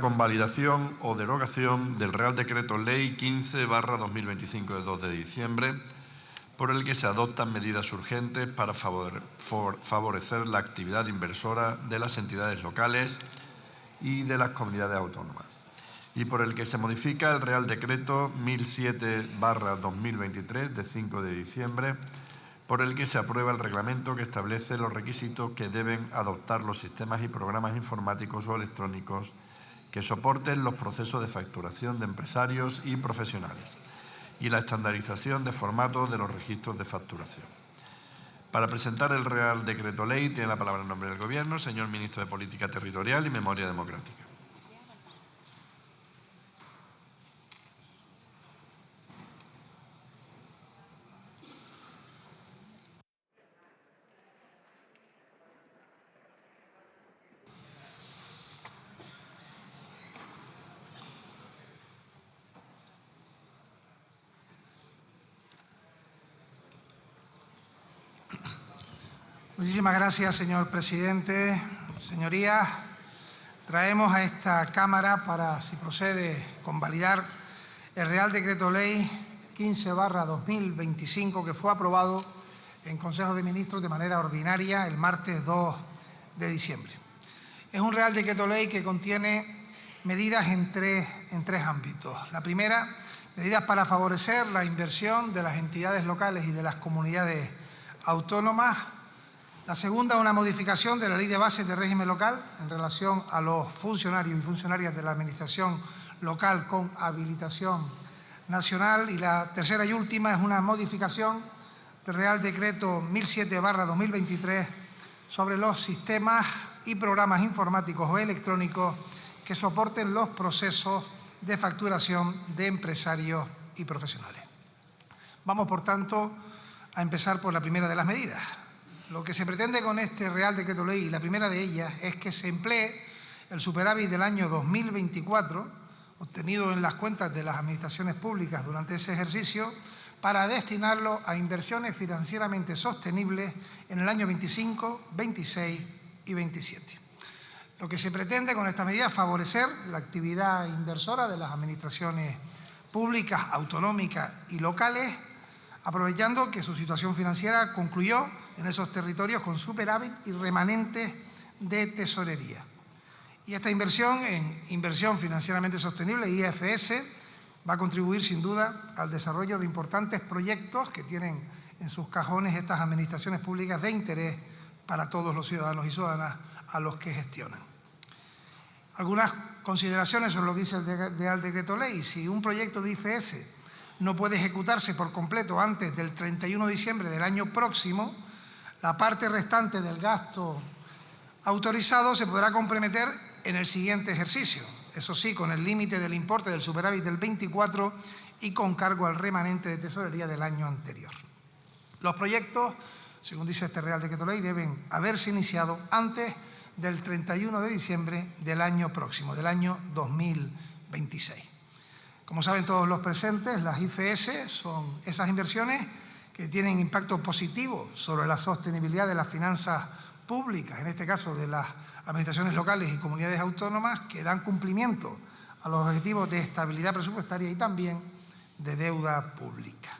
Convalidación o derogación del Real Decreto Ley 15/2025 de 2 de diciembre, por el que se adoptan medidas urgentes para favorecer la actividad inversora de las entidades locales y de las comunidades autónomas, y por el que se modifica el Real Decreto 1007/2023 de 5 de diciembre, por el que se aprueba el reglamento que establece los requisitos que deben adoptar los sistemas y programas informáticos o electrónicos que soporten los procesos de facturación de empresarios y profesionales y la estandarización de formatos de los registros de facturación. Para presentar el Real Decreto Ley tiene la palabra en nombre del Gobierno, señor Ministro de Política Territorial y Memoria Democrática. Muchísimas gracias, señor presidente. Señorías, traemos a esta Cámara para, si procede, convalidar el Real Decreto Ley 15/2025 que fue aprobado en Consejo de Ministros de manera ordinaria el martes 2 de diciembre. Es un Real Decreto Ley que contiene medidas en tres ámbitos. La primera, medidas para favorecer la inversión de las entidades locales y de las comunidades autónomas. La segunda, una modificación de la Ley de Bases de Régimen Local en relación a los funcionarios y funcionarias de la Administración local con habilitación nacional. Y la tercera y última es una modificación del Real Decreto 1007/2023 sobre los sistemas y programas informáticos o electrónicos que soporten los procesos de facturación de empresarios y profesionales. Vamos, por tanto, a empezar por la primera de las medidas. Lo que se pretende con este Real Decreto Ley, y la primera de ellas, es que se emplee el superávit del año 2024, obtenido en las cuentas de las administraciones públicas durante ese ejercicio, para destinarlo a inversiones financieramente sostenibles en el año 25, 26 y 27. Lo que se pretende con esta medida es favorecer la actividad inversora de las administraciones públicas, autonómicas y locales, aprovechando que su situación financiera concluyó en esos territorios con superávit y remanentes de tesorería. Y esta inversión en inversión financieramente sostenible, IFS, va a contribuir sin duda al desarrollo de importantes proyectos que tienen en sus cajones estas administraciones públicas de interés para todos los ciudadanos y ciudadanas a los que gestionan. Algunas consideraciones sobre lo que dice el Real Decreto Ley. Si un proyecto de IFS no puede ejecutarse por completo antes del 31 de diciembre del año próximo, la parte restante del gasto autorizado se podrá comprometer en el siguiente ejercicio, eso sí, con el límite del importe del superávit del 24 y con cargo al remanente de tesorería del año anterior. Los proyectos, según dice este Real Decreto Ley, deben haberse iniciado antes del 31 de diciembre del año próximo, del año 2026. Como saben todos los presentes, las IFS son esas inversiones que tienen impacto positivo sobre la sostenibilidad de las finanzas públicas, en este caso de las administraciones locales y comunidades autónomas, que dan cumplimiento a los objetivos de estabilidad presupuestaria y también de deuda pública.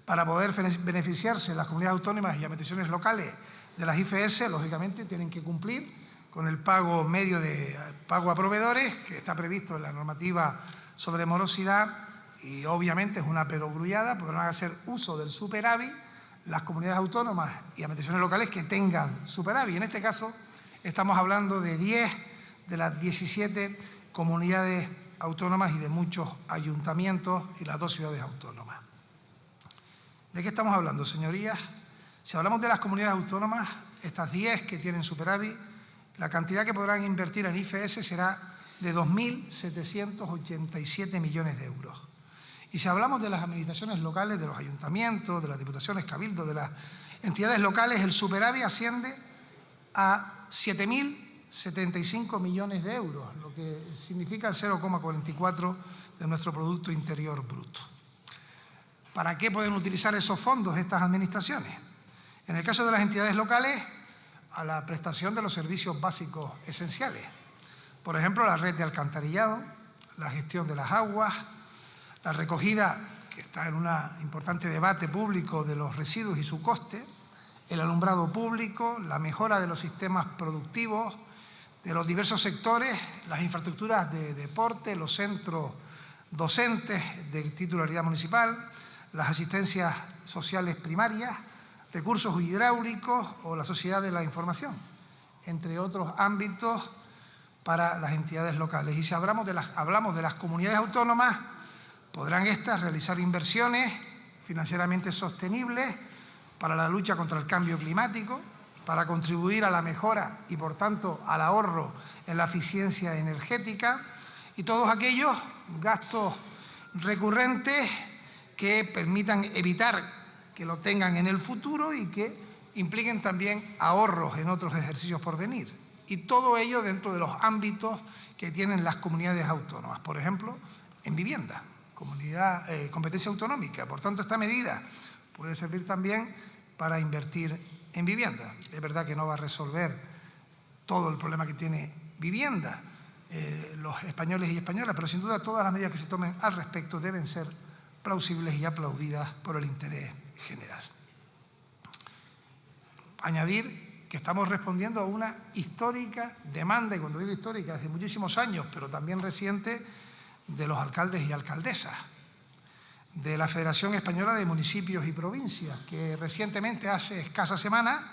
Para poder beneficiarse las comunidades autónomas y administraciones locales de las IFS, lógicamente tienen que cumplir con el pago medio de pago a proveedores, que está previsto en la normativa sobre morosidad, y obviamente es una perogrullada, podrán hacer uso del superávit las comunidades autónomas y administraciones locales que tengan superávit. En este caso estamos hablando de 10 de las 17 comunidades autónomas y de muchos ayuntamientos y las 2 ciudades autónomas. ¿De qué estamos hablando, señorías? Si hablamos de las comunidades autónomas, estas 10 que tienen superávit, la cantidad que podrán invertir en IFS será de 2.787 millones de euros. Y si hablamos de las administraciones locales, de los ayuntamientos, de las diputaciones, cabildos, de las entidades locales, el superávit asciende a 7.075 millones de euros, lo que significa el 0,44 de nuestro Producto Interior Bruto. ¿Para qué pueden utilizar esos fondos estas administraciones? En el caso de las entidades locales, a la prestación de los servicios básicos esenciales. Por ejemplo, la red de alcantarillado, la gestión de las aguas, la recogida, que está en un importante debate público, de los residuos y su coste, el alumbrado público, la mejora de los sistemas productivos, de los diversos sectores, las infraestructuras de deporte, los centros docentes de titularidad municipal, las asistencias sociales primarias, recursos hidráulicos o la sociedad de la información, entre otros ámbitos para las entidades locales. Y si hablamos de las comunidades autónomas, podrán estas realizar inversiones financieramente sostenibles para la lucha contra el cambio climático, para contribuir a la mejora y, por tanto, al ahorro en la eficiencia energética y todos aquellos gastos recurrentes que permitan evitar que lo tengan en el futuro y que impliquen también ahorros en otros ejercicios por venir. Y todo ello dentro de los ámbitos que tienen las comunidades autónomas. Por ejemplo, en vivienda, competencia autonómica. Por tanto, esta medida puede servir también para invertir en vivienda. Es verdad que no va a resolver todo el problema que tiene vivienda los españoles y españolas, pero sin duda todas las medidas que se tomen al respecto deben ser plausibles y aplaudidas por el interés general. Añadir que estamos respondiendo a una histórica demanda, y cuando digo histórica, hace muchísimos años, pero también reciente, de los alcaldes y alcaldesas, de la Federación Española de Municipios y Provincias, que recientemente, hace escasas semanas,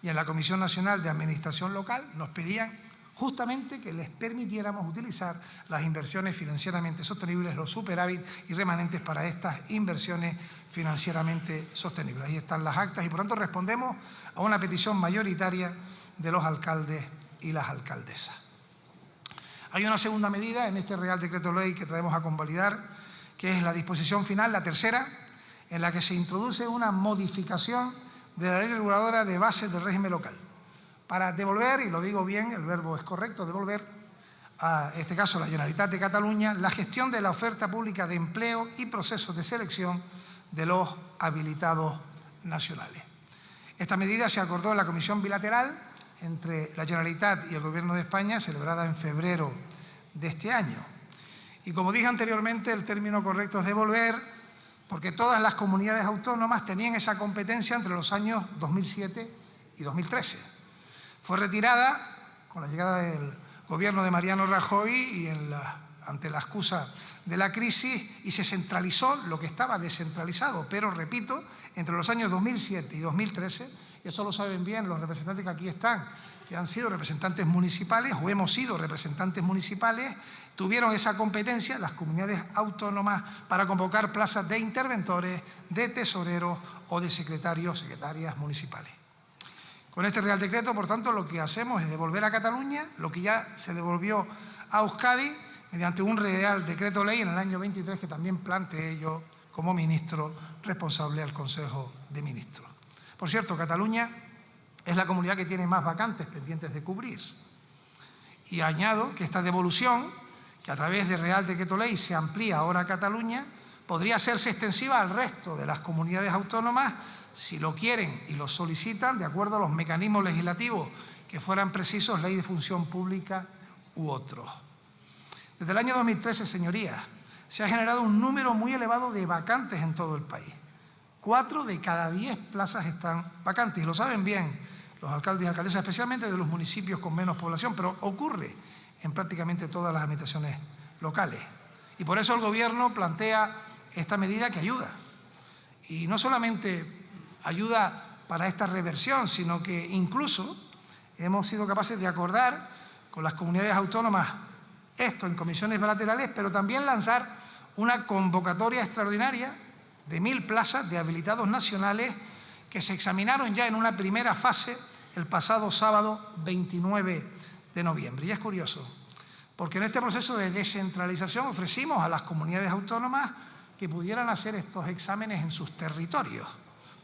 y en la Comisión Nacional de Administración Local, nos pedían justamente que les permitiéramos utilizar las inversiones financieramente sostenibles, los superávit y remanentes para estas inversiones financieramente sostenibles. Ahí están las actas y, por tanto, respondemos a una petición mayoritaria de los alcaldes y las alcaldesas. Hay una segunda medida en este Real Decreto Ley que traemos a convalidar, que es la disposición final, la tercera, en la que se introduce una modificación de la Ley Reguladora de Bases del Régimen Local, para devolver, y lo digo bien, el verbo es correcto, devolver, en este caso a la Generalitat de Cataluña, la gestión de la oferta pública de empleo y procesos de selección de los habilitados nacionales. Esta medida se acordó en la comisión bilateral entre la Generalitat y el Gobierno de España, celebrada en febrero de este año. Y como dije anteriormente, el término correcto es devolver, porque todas las comunidades autónomas tenían esa competencia entre los años 2007 y 2013. Fue retirada con la llegada del gobierno de Mariano Rajoy y ante la excusa de la crisis, y se centralizó lo que estaba descentralizado. Pero, repito, entre los años 2007 y 2013, y eso lo saben bien los representantes que aquí están, que han sido representantes municipales o hemos sido representantes municipales, tuvieron esa competencia las comunidades autónomas para convocar plazas de interventores, de tesoreros o de secretarios o secretarias municipales. Con este Real Decreto, por tanto, lo que hacemos es devolver a Cataluña lo que ya se devolvió a Euskadi mediante un Real Decreto Ley en el año 23, que también planteé yo como ministro responsable al Consejo de Ministros. Por cierto, Cataluña es la comunidad que tiene más vacantes pendientes de cubrir. Y añado que esta devolución, que a través de Real Decreto Ley se amplía ahora a Cataluña, podría hacerse extensiva al resto de las comunidades autónomas si lo quieren y lo solicitan, de acuerdo a los mecanismos legislativos que fueran precisos, ley de función pública u otros. Desde el año 2013, señorías, se ha generado un número muy elevado de vacantes en todo el país. 4 de cada 10 plazas están vacantes, y lo saben bien los alcaldes y alcaldesas, especialmente de los municipios con menos población, pero ocurre en prácticamente todas las administraciones locales. Y por eso el Gobierno plantea esta medida que ayuda. Y no solamente ayuda para esta reversión, sino que incluso hemos sido capaces de acordar con las comunidades autónomas esto en comisiones bilaterales, pero también lanzar una convocatoria extraordinaria de 1000 plazas de habilitados nacionales que se examinaron ya en una primera fase el pasado sábado 29 de noviembre. Y es curioso, porque en este proceso de descentralización ofrecimos a las comunidades autónomas que pudieran hacer estos exámenes en sus territorios.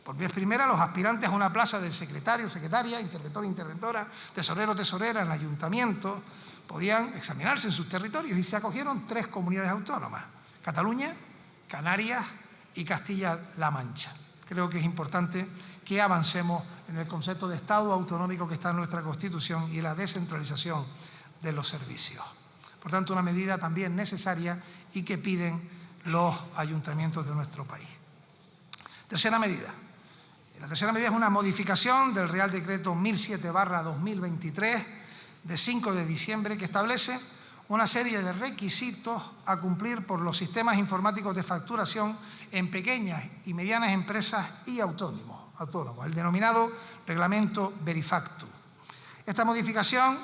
Por vez primera, los aspirantes a una plaza de secretario, secretaria, interventor, interventora, tesorero, tesorera en el ayuntamiento, podían examinarse en sus territorios, y se acogieron 3 comunidades autónomas: Cataluña, Canarias y Castilla-La Mancha. Creo que es importante que avancemos en el concepto de Estado autonómico que está en nuestra Constitución y la descentralización de los servicios. Por tanto, una medida también necesaria y que piden los ayuntamientos de nuestro país. Tercera medida. La tercera medida es una modificación del Real Decreto 1007/2023 de 5 de diciembre que establece una serie de requisitos a cumplir por los sistemas informáticos de facturación en pequeñas y medianas empresas y autónomos, el denominado Reglamento Verifactu. Esta modificación,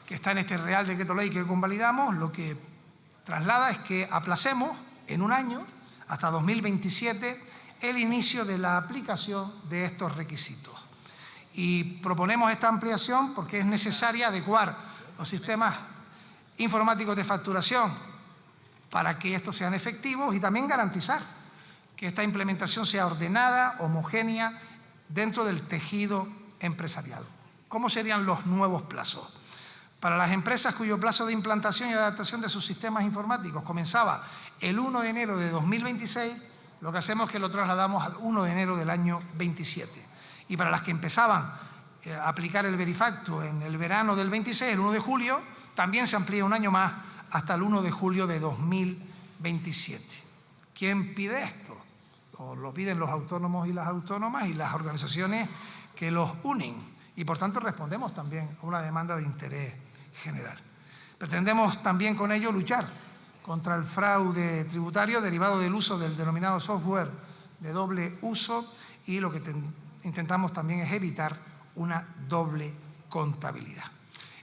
que está en este Real Decreto Ley que convalidamos, lo que traslada es que aplacemos en un año, hasta 2027, el inicio de la aplicación de estos requisitos. Y proponemos esta ampliación porque es necesaria adecuar los sistemas informáticos de facturación para que estos sean efectivos y también garantizar que esta implementación sea ordenada, homogénea, dentro del tejido empresarial. ¿Cómo serían los nuevos plazos? Para las empresas cuyo plazo de implantación y adaptación de sus sistemas informáticos comenzaba el 1 de enero de 2026, lo que hacemos es que lo trasladamos al 1 de enero del año 27. Y para las que empezaban a aplicar el Verifactu en el verano del 26, el 1 de julio, también se amplía un año más hasta el 1 de julio de 2027. ¿Quién pide esto? Lo piden los autónomos y las autónomas y las organizaciones que los unen. Y por tanto respondemos también a una demanda de interés general. Pretendemos también con ello luchar contra el fraude tributario derivado del uso del denominado software de doble uso y lo que intentamos también es evitar una doble contabilidad.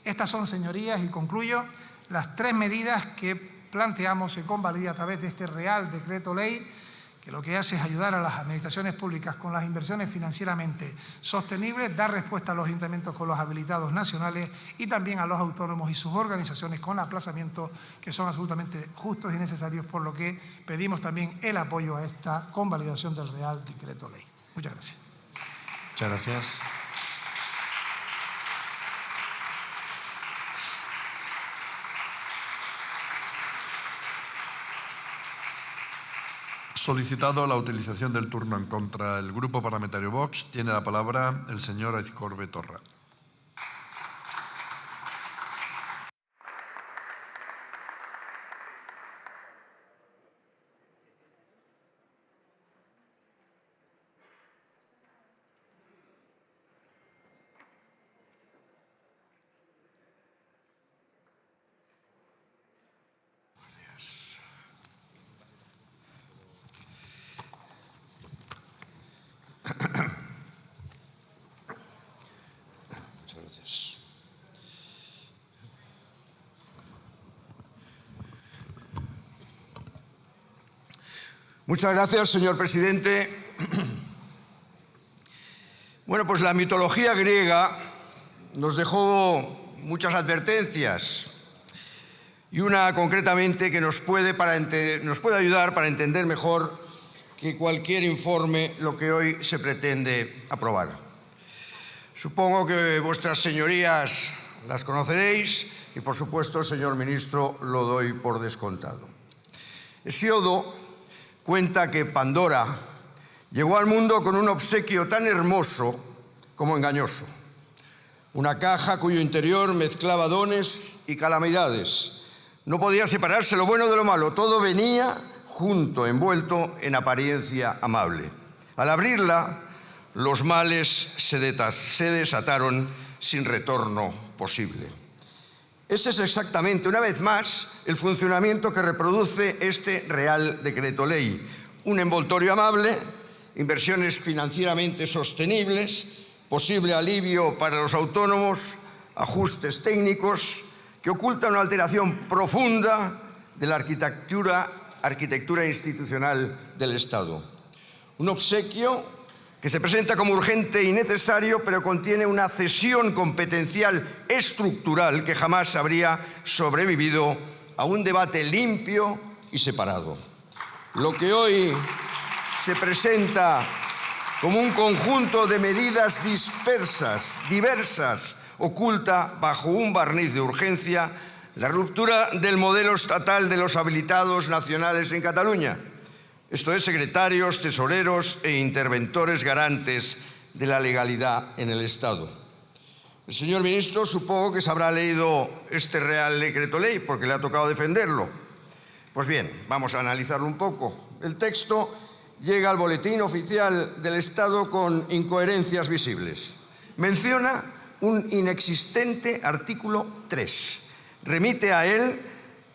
Estas son, señorías, y concluyo, las tres medidas que planteamos se convalida a través de este Real Decreto Ley, que lo que hace es ayudar a las administraciones públicas con las inversiones financieramente sostenibles, dar respuesta a los ayuntamientos con los habilitados nacionales y también a los autónomos y sus organizaciones con aplazamientos que son absolutamente justos y necesarios, por lo que pedimos también el apoyo a esta convalidación del Real Decreto Ley. Muchas gracias. Muchas gracias. Solicitado la utilización del turno en contra del Grupo Parlamentario Vox, tiene la palabra el señor Aizcorbe Torra. Muchas gracias, señor presidente. Bueno, pues la mitología griega nos dejó muchas advertencias y una concretamente que nos puede ayudar para entender mejor que cualquier informe lo que hoy se pretende aprobar. Supongo que vuestras señorías las conoceréis y, por supuesto, señor ministro, lo doy por descontado. Hesíodo cuenta que Pandora llegó al mundo con un obsequio tan hermoso como engañoso. Una caja cuyo interior mezclaba dones y calamidades. No podía separarse lo bueno de lo malo. Todo venía junto, envuelto en apariencia amable. Al abrirla, los males se desataron sin retorno posible. Ese es exactamente, una vez más, el funcionamiento que reproduce este Real Decreto Ley. Un envoltorio amable, inversiones financieramente sostenibles, posible alivio para los autónomos, ajustes técnicos que ocultan una alteración profunda de la arquitectura institucional del Estado. Un obsequio que se presenta como urgente y necesario, pero contiene una cesión competencial estructural que jamás habría sobrevivido a un debate limpio y separado. Lo que hoy se presenta como un conjunto de medidas dispersas, diversas, oculta bajo un barniz de urgencia la ruptura del modelo estatal de los habilitados nacionales en Cataluña. Esto es, secretarios, tesoreros e interventores garantes de la legalidad en el Estado. El señor ministro supongo que se habrá leído este Real Decreto Ley porque le ha tocado defenderlo. Pues bien, vamos a analizarlo un poco. El texto llega al Boletín Oficial del Estado con incoherencias visibles. Menciona un inexistente artículo 3. Remite a él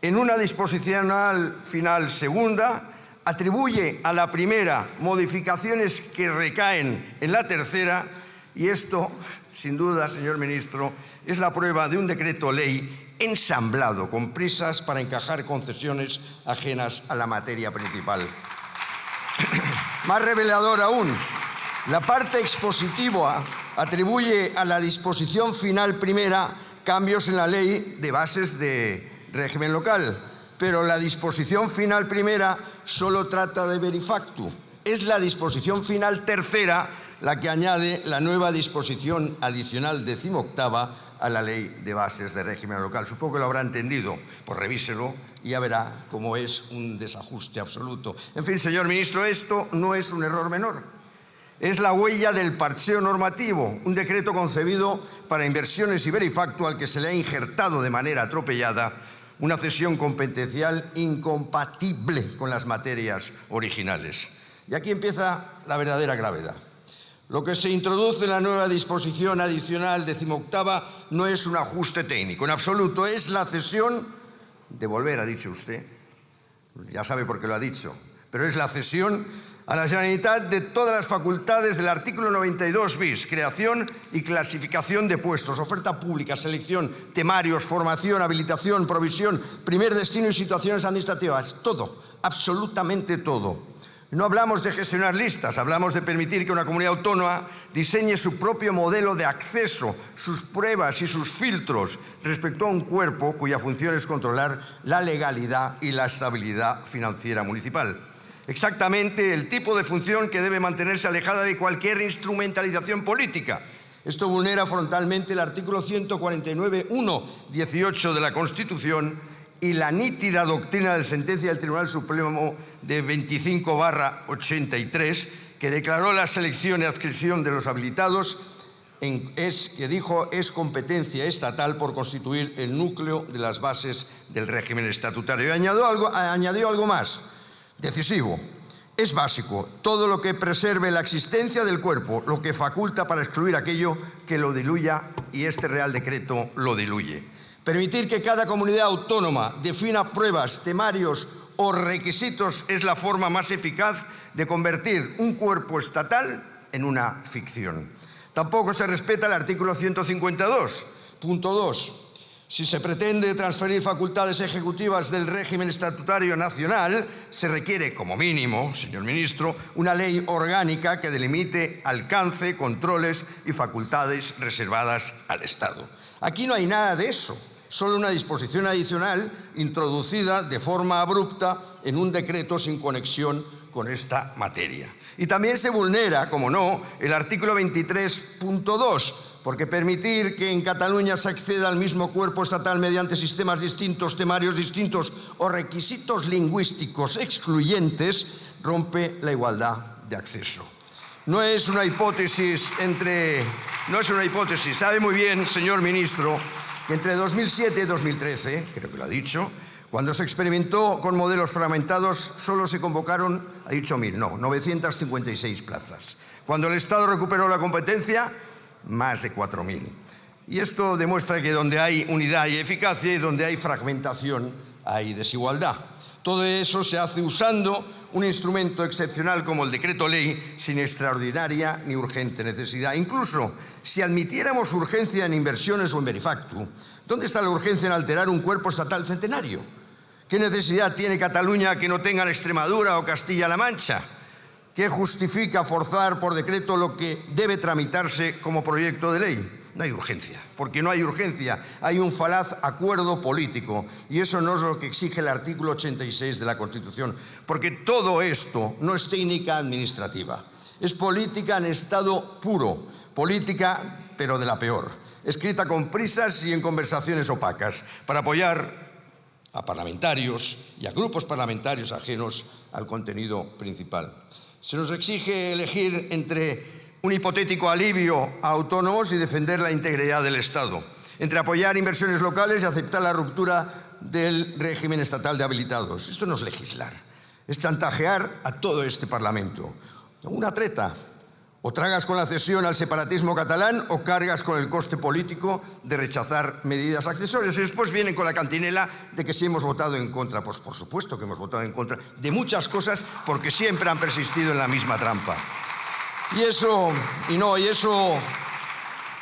en una disposicional final segunda, atribuye a la primera modificaciones que recaen en la tercera, y esto, sin duda, señor ministro, es la prueba de un decreto ley ensamblado con prisas para encajar concesiones ajenas a la materia principal. Más revelador aún, la parte expositiva atribuye a la disposición final primera cambios en la ley de bases de régimen local, pero la disposición final primera solo trata de verifactu. Es la disposición final tercera la que añade la nueva disposición adicional 18ª a la ley de bases de régimen local. Supongo que lo habrá entendido, pues revíselo y ya verá cómo es un desajuste absoluto. En fin, señor ministro, esto no es un error menor. Es la huella del parcheo normativo, un decreto concebido para inversiones y verifactu al que se le ha injertado de manera atropellada una cesión competencial incompatible con las materias originales. Y aquí empieza la verdadera gravedad. Lo que se introduce en la nueva disposición adicional 18ª no es un ajuste técnico, en absoluto, es la cesión, devolver ha dicho usted, ya sabe por qué lo ha dicho, pero es la cesión a la Generalitat de todas las facultades del artículo 92 bis, creación y clasificación de puestos, oferta pública, selección, temarios, formación, habilitación, provisión, primer destino y situaciones administrativas, todo, absolutamente todo. No hablamos de gestionar listas, hablamos de permitir que una comunidad autónoma diseñe su propio modelo de acceso, sus pruebas y sus filtros respecto a un cuerpo cuya función es controlar la legalidad y la estabilidad financiera municipal. Exactamente el tipo de función que debe mantenerse alejada de cualquier instrumentalización política. Esto vulnera frontalmente el artículo 149.1.18 de la Constitución y la nítida doctrina de sentencia del Tribunal Supremo de 25/83, que declaró la selección y adscripción de los habilitados es competencia estatal por constituir el núcleo de las bases del régimen estatutario. Y añadió algo más decisivo. Es básico todo lo que preserve la existencia del cuerpo, lo que faculta para excluir aquello que lo diluya, y este Real Decreto lo diluye. Permitir que cada comunidad autónoma defina pruebas, temarios o requisitos es la forma más eficaz de convertir un cuerpo estatal en una ficción. Tampoco se respeta el artículo 152.2. Si se pretende transferir facultades ejecutivas del régimen estatutario nacional, se requiere, como mínimo, señor ministro, una ley orgánica que delimite alcance, controles y facultades reservadas al Estado. Aquí no hay nada de eso, solo una disposición adicional introducida de forma abrupta en un decreto sin conexión con esta materia. Y también se vulnera, como no, el artículo 23.2, porque permitir que en Cataluña se acceda al mismo cuerpo estatal mediante sistemas distintos, temarios distintos o requisitos lingüísticos excluyentes rompe la igualdad de acceso. No es una hipótesis, sabe muy bien, señor ministro, que entre 2007 y 2013, creo que lo ha dicho, cuando se experimentó con modelos fragmentados, solo se convocaron, ha dicho 956 plazas. Cuando el Estado recuperó la competencia, más de 4.000. Y esto demuestra que donde hay unidad y eficacia y donde hay fragmentación hay desigualdad. Todo eso se hace usando un instrumento excepcional como el decreto ley sin extraordinaria ni urgente necesidad. Incluso si admitiéramos urgencia en inversiones o en verifactu, ¿dónde está la urgencia en alterar un cuerpo estatal centenario? ¿Qué necesidad tiene Cataluña que no tengan Extremadura o Castilla-La Mancha? ¿Qué justifica forzar por decreto lo que debe tramitarse como proyecto de ley? No hay urgencia, porque no hay urgencia, hay un falaz acuerdo político, y eso no es lo que exige el artículo 86 de la Constitución, porque todo esto no es técnica administrativa, es política en estado puro, política pero de la peor, escrita con prisas y en conversaciones opacas, para apoyar a parlamentarios y a grupos parlamentarios ajenos al contenido principal. Se nos exige elegir entre un hipotético alivio a autónomos y defender la integridad del Estado, entre apoyar inversiones locales y aceptar la ruptura del régimen estatal de habilitados. Esto no es legislar, es chantajear a todo este Parlamento. Una treta. O tragas con la cesión al separatismo catalán o cargas con el coste político de rechazar medidas accesorias. Y después vienen con la cantinela de que si hemos votado en contra. Pues por supuesto que hemos votado en contra de muchas cosas porque siempre han persistido en la misma trampa. Eso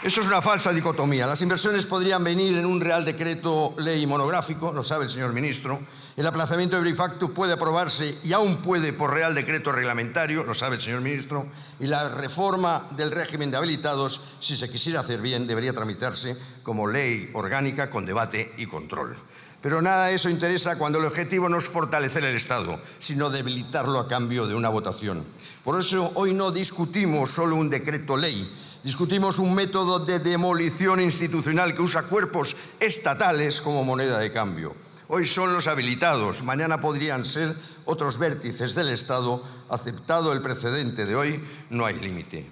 es una falsa dicotomía. Las inversiones podrían venir en un Real Decreto Ley monográfico, lo sabe el señor ministro. El aplazamiento de Iberifactu puede aprobarse y aún puede por Real Decreto Reglamentario, lo sabe el señor ministro. Y la reforma del régimen de habilitados, si se quisiera hacer bien, debería tramitarse como ley orgánica con debate y control. Pero nada de eso interesa cuando el objetivo no es fortalecer el Estado, sino debilitarlo a cambio de una votación. Por eso hoy no discutimos solo un decreto ley, discutimos un método de demolición institucional que usa cuerpos estatales como moneda de cambio. Hoy son los habilitados, mañana podrían ser otros vértices del Estado. Aceptado el precedente de hoy, no hay límite.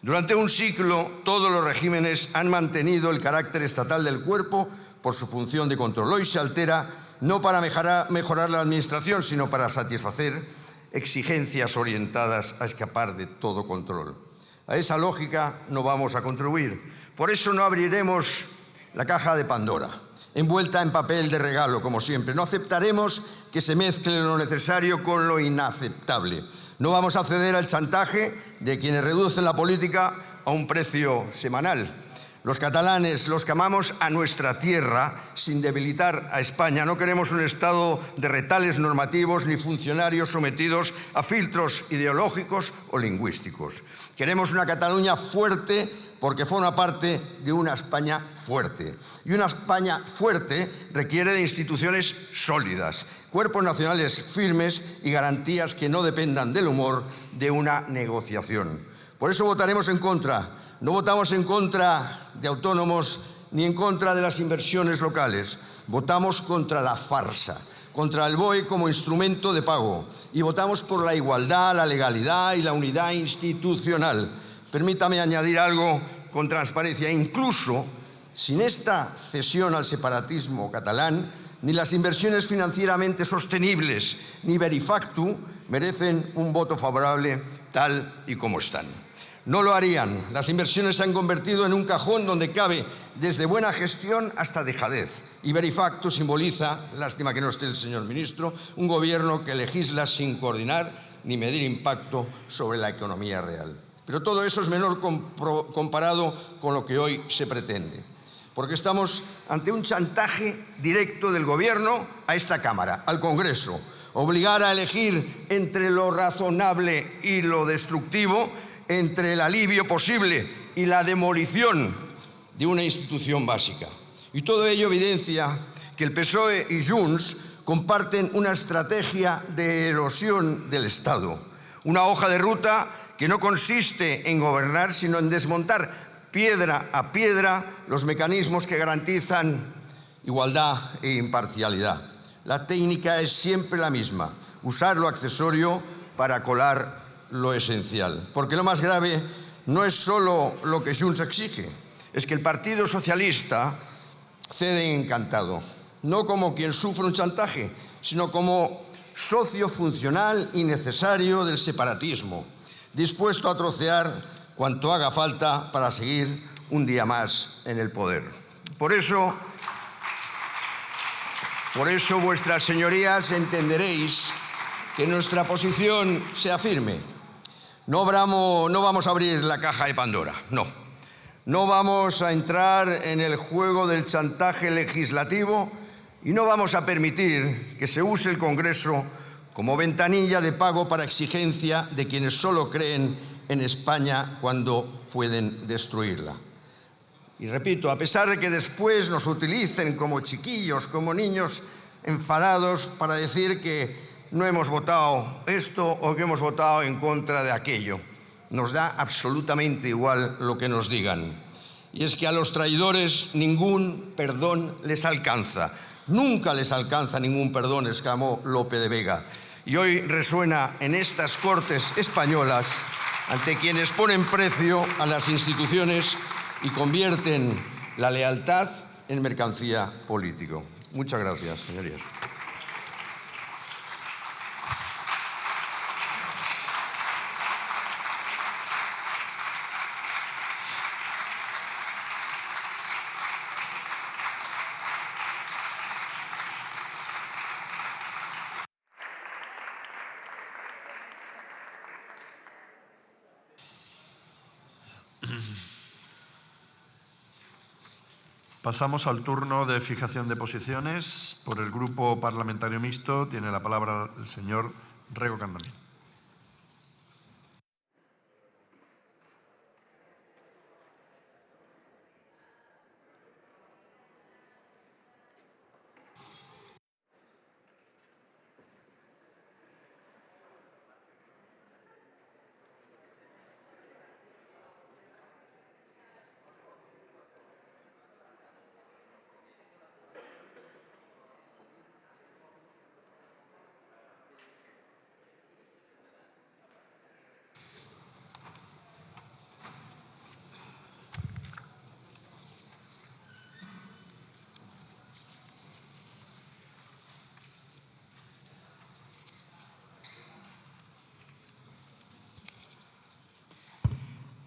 Durante un siglo, todos los regímenes han mantenido el carácter estatal del cuerpo por su función de control. Hoy se altera no para mejorar la administración, sino para satisfacer exigencias orientadas a escapar de todo control. A esa lógica no vamos a contribuir. Por eso no abriremos la caja de Pandora, envuelta en papel de regalo, como siempre. No aceptaremos que se mezcle lo necesario con lo inaceptable. No vamos a ceder al chantaje de quienes reducen la política a un precio semanal. Los catalanes, los que amamos a nuestra tierra, sin debilitar a España, no queremos un Estado de retales normativos ni funcionarios sometidos a filtros ideológicos o lingüísticos. Queremos una Cataluña fuerte porque forma parte de una España fuerte. Y una España fuerte requiere de instituciones sólidas, cuerpos nacionales firmes y garantías que no dependan del humor de una negociación. Por eso votaremos en contra. No votamos en contra de autónomos ni en contra de las inversiones locales. Votamos contra la farsa, contra el BOE como instrumento de pago. Y votamos por la igualdad, la legalidad y la unidad institucional. Permítame añadir algo con transparencia. Incluso sin esta cesión al separatismo catalán, ni las inversiones financieramente sostenibles ni Iberifactu merecen un voto favorable tal y como están. No lo harían. Las inversiones se han convertido en un cajón donde cabe desde buena gestión hasta dejadez. Iberifactu simboliza, lástima que no esté el señor ministro, un gobierno que legisla sin coordinar ni medir impacto sobre la economía real. Pero todo eso es menor comparado con lo que hoy se pretende, porque estamos ante un chantaje directo del Gobierno a esta Cámara, al Congreso. Obligar a elegir entre lo razonable y lo destructivo, entre el alivio posible y la demolición de una institución básica. Y todo ello evidencia que el PSOE y Junts comparten una estrategia de erosión del Estado, una hoja de ruta que no consiste en gobernar, sino en desmontar piedra a piedra los mecanismos que garantizan igualdad e imparcialidad. La técnica es siempre la misma, usar lo accesorio para colar lo esencial. Porque lo más grave no es solo lo que Junts exige, es que el Partido Socialista cede encantado, no como quien sufre un chantaje, sino como socio funcional y necesario del separatismo, dispuesto a trocear cuanto haga falta para seguir un día más en el poder. Por eso, vuestras señorías, entenderéis que nuestra posición sea firme. No vamos a abrir la caja de Pandora, no. No vamos a entrar en el juego del chantaje legislativo y no vamos a permitir que se use el Congreso como ventanilla de pago para exigencia de quienes solo creen en España cuando pueden destruirla. Y repito, a pesar de que después nos utilicen como chiquillos, como niños enfadados para decir que no hemos votado esto o que hemos votado en contra de aquello. Nos da absolutamente igual lo que nos digan. Y es que a los traidores ningún perdón les alcanza. Nunca les alcanza ningún perdón, exclamó Lope de Vega. Y hoy resuena en estas Cortes españolas ante quienes ponen precio a las instituciones y convierten la lealtad en mercancía política. Muchas gracias, señorías. Pasamos al turno de fijación de posiciones. Por el Grupo Parlamentario Mixto tiene la palabra el señor Rego Candamín.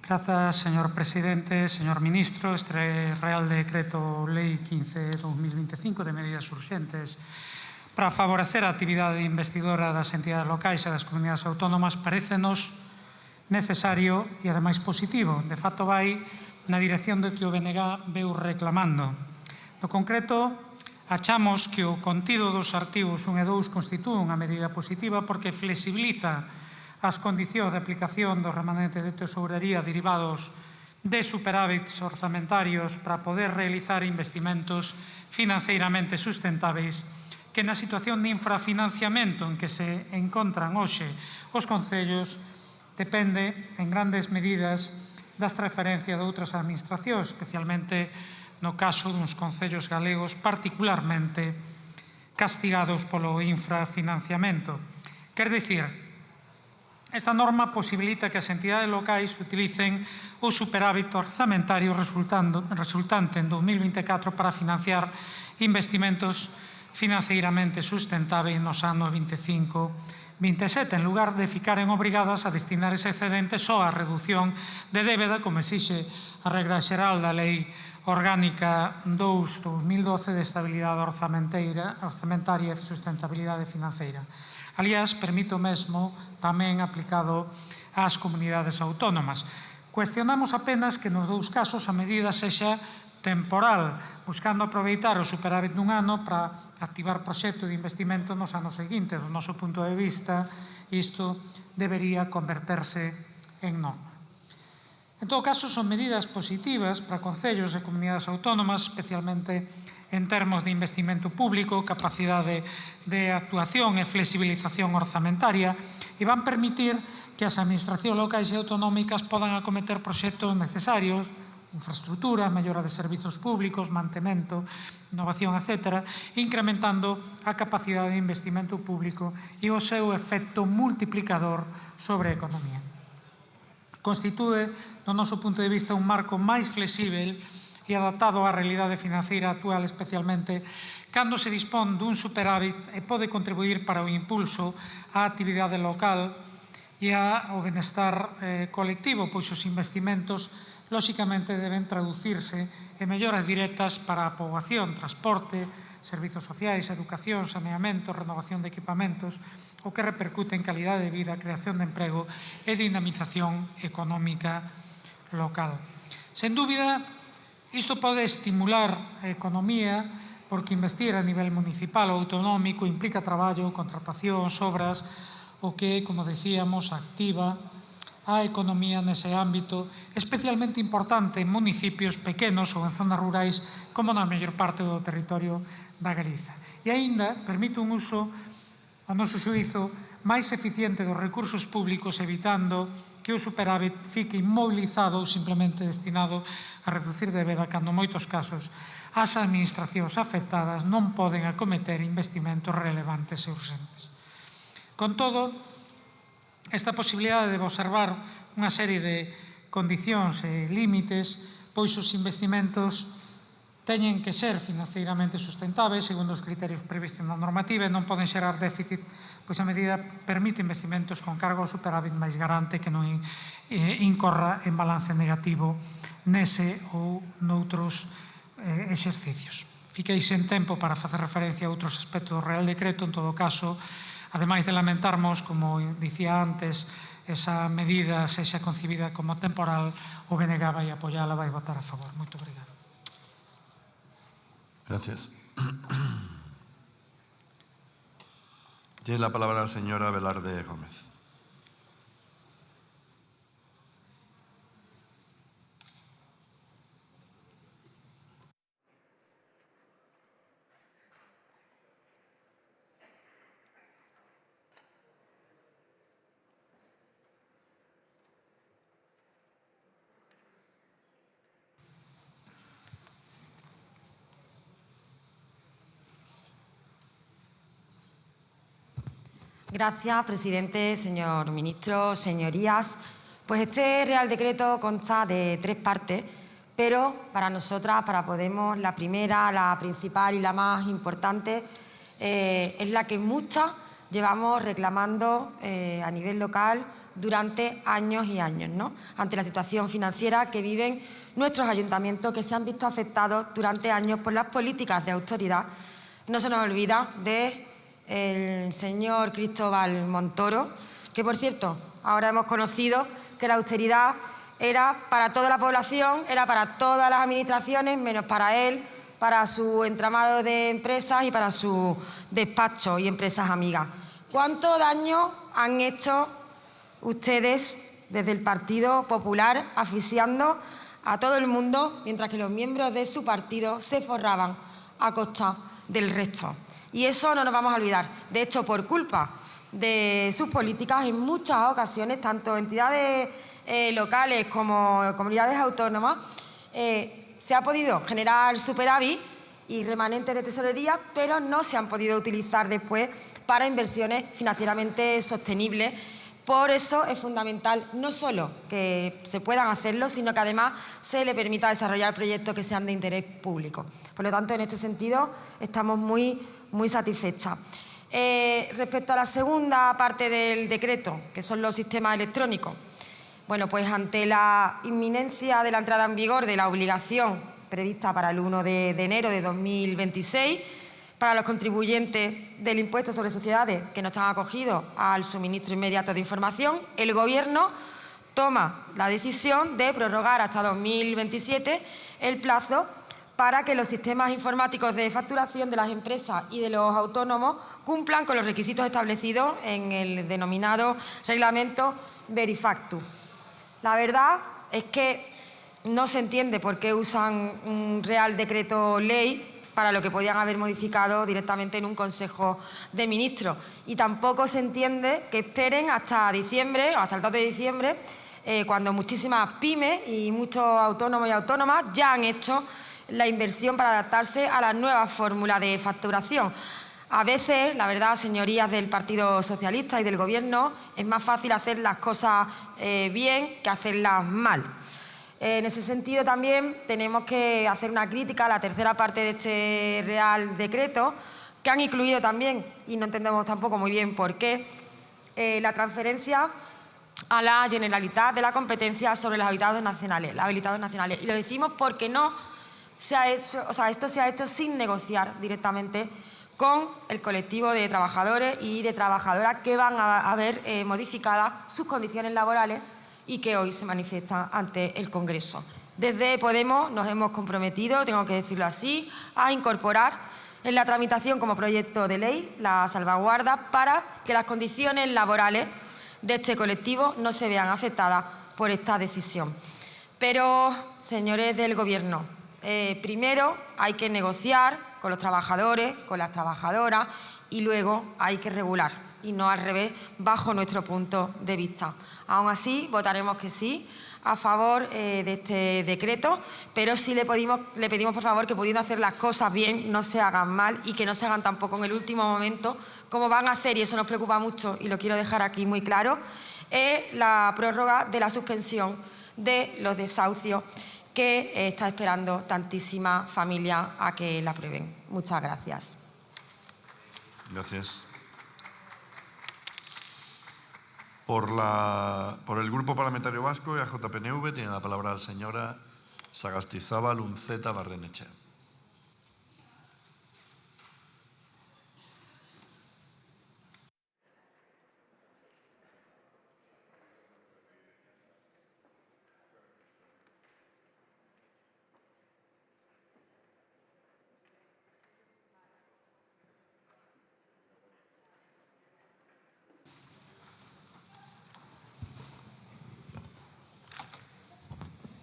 Grazas, señor presidente, señor ministro. Este Real Decreto Lei 15/2025 de medidas urxentes para favorecer a actividade investidora das entidades locais e das comunidades autónomas parécenos necesario e, ademais, positivo. De facto, vai na dirección do que o BNG veu reclamando. No concreto, achamos que o contido dos artigos 1 e 2 constitúe unha medida positiva porque flexibiliza as condicións de aplicación do remanente de tesouraría derivados de superávits orzamentarios para poder realizar investimentos financeiramente sustentáveis que na situación de infrafinanciamento en que se encontran hoxe os concellos depende en grandes medidas das transferencias de outras administracións, especialmente no caso duns concellos galegos particularmente castigados polo infrafinanciamento. Quer dicir, esta norma posibilita que as entidades locais utilicen o superávit orzamentario resultante en 2024 para financiar investimentos financeiramente sustentáveis nos anos 25-27, en lugar de ficaren obrigadas a destinar ese excedente só á reducción de débeda, como exixe a regra xeral da Lei Orgánica 2/2012 de Estabilidade Orzamentaria e Sustentabilidade Financeira. Aliás, permite o mesmo tamén aplicado ás comunidades autónomas. Cuestionamos apenas que nos dous casos a medida sexa temporal, buscando aproveitar o superávit dun ano para activar proxectos de investimento nos anos seguintes. Do noso punto de vista, isto debería converterse en norma. En todo caso, son medidas positivas para concellos e comunidades autónomas, especialmente en termos de investimento público, capacidade de actuación e flexibilización orzamentaria, e van permitir que as administracións locais e autonómicas podan acometer proxectos necesarios, infraestructura, mellora de servizos públicos, mantemento, innovación, etc., incrementando a capacidade de investimento público e o seu efecto multiplicador sobre a economía. Constitúe, do noso punto de vista, un marco máis flexível e adaptado á realidade financeira actual, especialmente cando se dispón dun superávit e pode contribuir para o impulso á actividade local e ao benestar colectivo, pois os investimentos, lóxicamente, deben traducirse en melloras directas para a poboación, transporte, servizos sociais, educación, saneamento, renovación de equipamentos, o que repercute en calidade de vida, creación de emprego e dinamización económica local. Sen dúbida, isto pode estimular a economía porque investir a nivel municipal ou autonómico implica traballo, contratación, obras, o que, como decíamos, activa a economía nese ámbito, especialmente importante en municipios pequenos ou en zonas rurais, como na maior parte do territorio da Galiza. E aínda permite un uso, ao noso xuízo, máis eficiente dos recursos públicos, evitando que o superávit fique inmobilizado ou simplemente destinado a reducir débeda, cando, en moitos casos, as administracións afectadas non poden acometer investimentos relevantes e urxentes. Con todo, esta posibilidade de observar unha serie de condicións e límites, pois os investimentos teñen que ser financeiramente sustentáveis segundo os criterios previstos na normativa e non poden xerar déficit, pois a medida permite investimentos con cargo ao superávit máis garante que non incorra en balance negativo nese ou noutros exercicios. Fiquei sen tempo para facer referencia a outros aspectos do Real Decreto, en todo caso, ademais de lamentarmos, como dicía antes, esa medida sexa concibida como temporal, o BNG vai apoiala, vai votar a favor. Moito obrigado. Gracias. Tiene la palabra la señora Velarde Gómez. Gracias, presidente, señor ministro, señorías. Pues este Real Decreto consta de 3 partes, pero para nosotras, para Podemos, la primera, la principal y la más importante es la que muchas llevamos reclamando a nivel local durante años y años, ¿no? Ante la situación financiera que viven nuestros ayuntamientos, que se han visto afectados durante años por las políticas de austeridad. No se nos olvida del señor Cristóbal Montoro, que, por cierto, ahora hemos conocido que la austeridad era para toda la población, era para todas las administraciones, menos para él, para su entramado de empresas y para su despacho y empresas amigas. ¿Cuánto daño han hecho ustedes desde el Partido Popular asfixiando a todo el mundo, mientras que los miembros de su partido se forraban a costa del resto? Y eso no nos vamos a olvidar. De hecho, por culpa de sus políticas, en muchas ocasiones, tanto entidades locales como comunidades autónomas, se ha podido generar superávit y remanentes de tesorería, pero no se han podido utilizar después para inversiones financieramente sostenibles. Por eso es fundamental no solo que se puedan hacerlo, sino que además se le permita desarrollar proyectos que sean de interés público. Por lo tanto, en este sentido, estamos muy satisfechas. Respecto a la segunda parte del decreto, que son los sistemas electrónicos, bueno, pues ante la inminencia de la entrada en vigor de la obligación prevista para el 1 de enero de 2026, para los contribuyentes del impuesto sobre sociedades que no están acogidos al suministro inmediato de información, el Gobierno toma la decisión de prorrogar hasta 2027 el plazo para que los sistemas informáticos de facturación de las empresas y de los autónomos cumplan con los requisitos establecidos en el denominado reglamento Verifactu. La verdad es que no se entiende por qué usan un Real Decreto Ley para lo que podían haber modificado directamente en un Consejo de Ministros. Y tampoco se entiende que esperen hasta diciembre, o hasta el 2 de diciembre, cuando muchísimas pymes y muchos autónomos y autónomas ya han hecho la inversión para adaptarse a la nueva fórmula de facturación. A veces, la verdad, señorías del Partido Socialista y del Gobierno, es más fácil hacer las cosas bien que hacerlas mal. En ese sentido, también tenemos que hacer una crítica a la tercera parte de este Real Decreto, que han incluido también, y no entendemos tampoco muy bien por qué, la transferencia a la Generalitat de la competencia sobre los habilitados nacionales. Y lo decimos porque no se ha hecho, esto se ha hecho sin negociar directamente con el colectivo de trabajadores y de trabajadoras que van a ver modificadas sus condiciones laborales y que hoy se manifiesta ante el Congreso. Desde Podemos nos hemos comprometido, tengo que decirlo así, a incorporar en la tramitación como proyecto de ley la salvaguarda para que las condiciones laborales de este colectivo no se vean afectadas por esta decisión. Pero, señores del Gobierno, primero hay que negociar con los trabajadores, con las trabajadoras y luego hay que regular y no al revés, bajo nuestro punto de vista. Aún así, votaremos que sí a favor de este decreto, pero sí le pedimos, por favor, que pudiendo hacer las cosas bien, no se hagan mal y que no se hagan tampoco en el último momento, como van a hacer, y eso nos preocupa mucho y lo quiero dejar aquí muy claro, es la prórroga de la suspensión de los desahucios que está esperando tantísima familia a que la aprueben. Muchas gracias. Gracias. Por el Grupo Parlamentario Vasco y AJPNV tiene la palabra la señora Sagastizábal Unceta Barrenechea.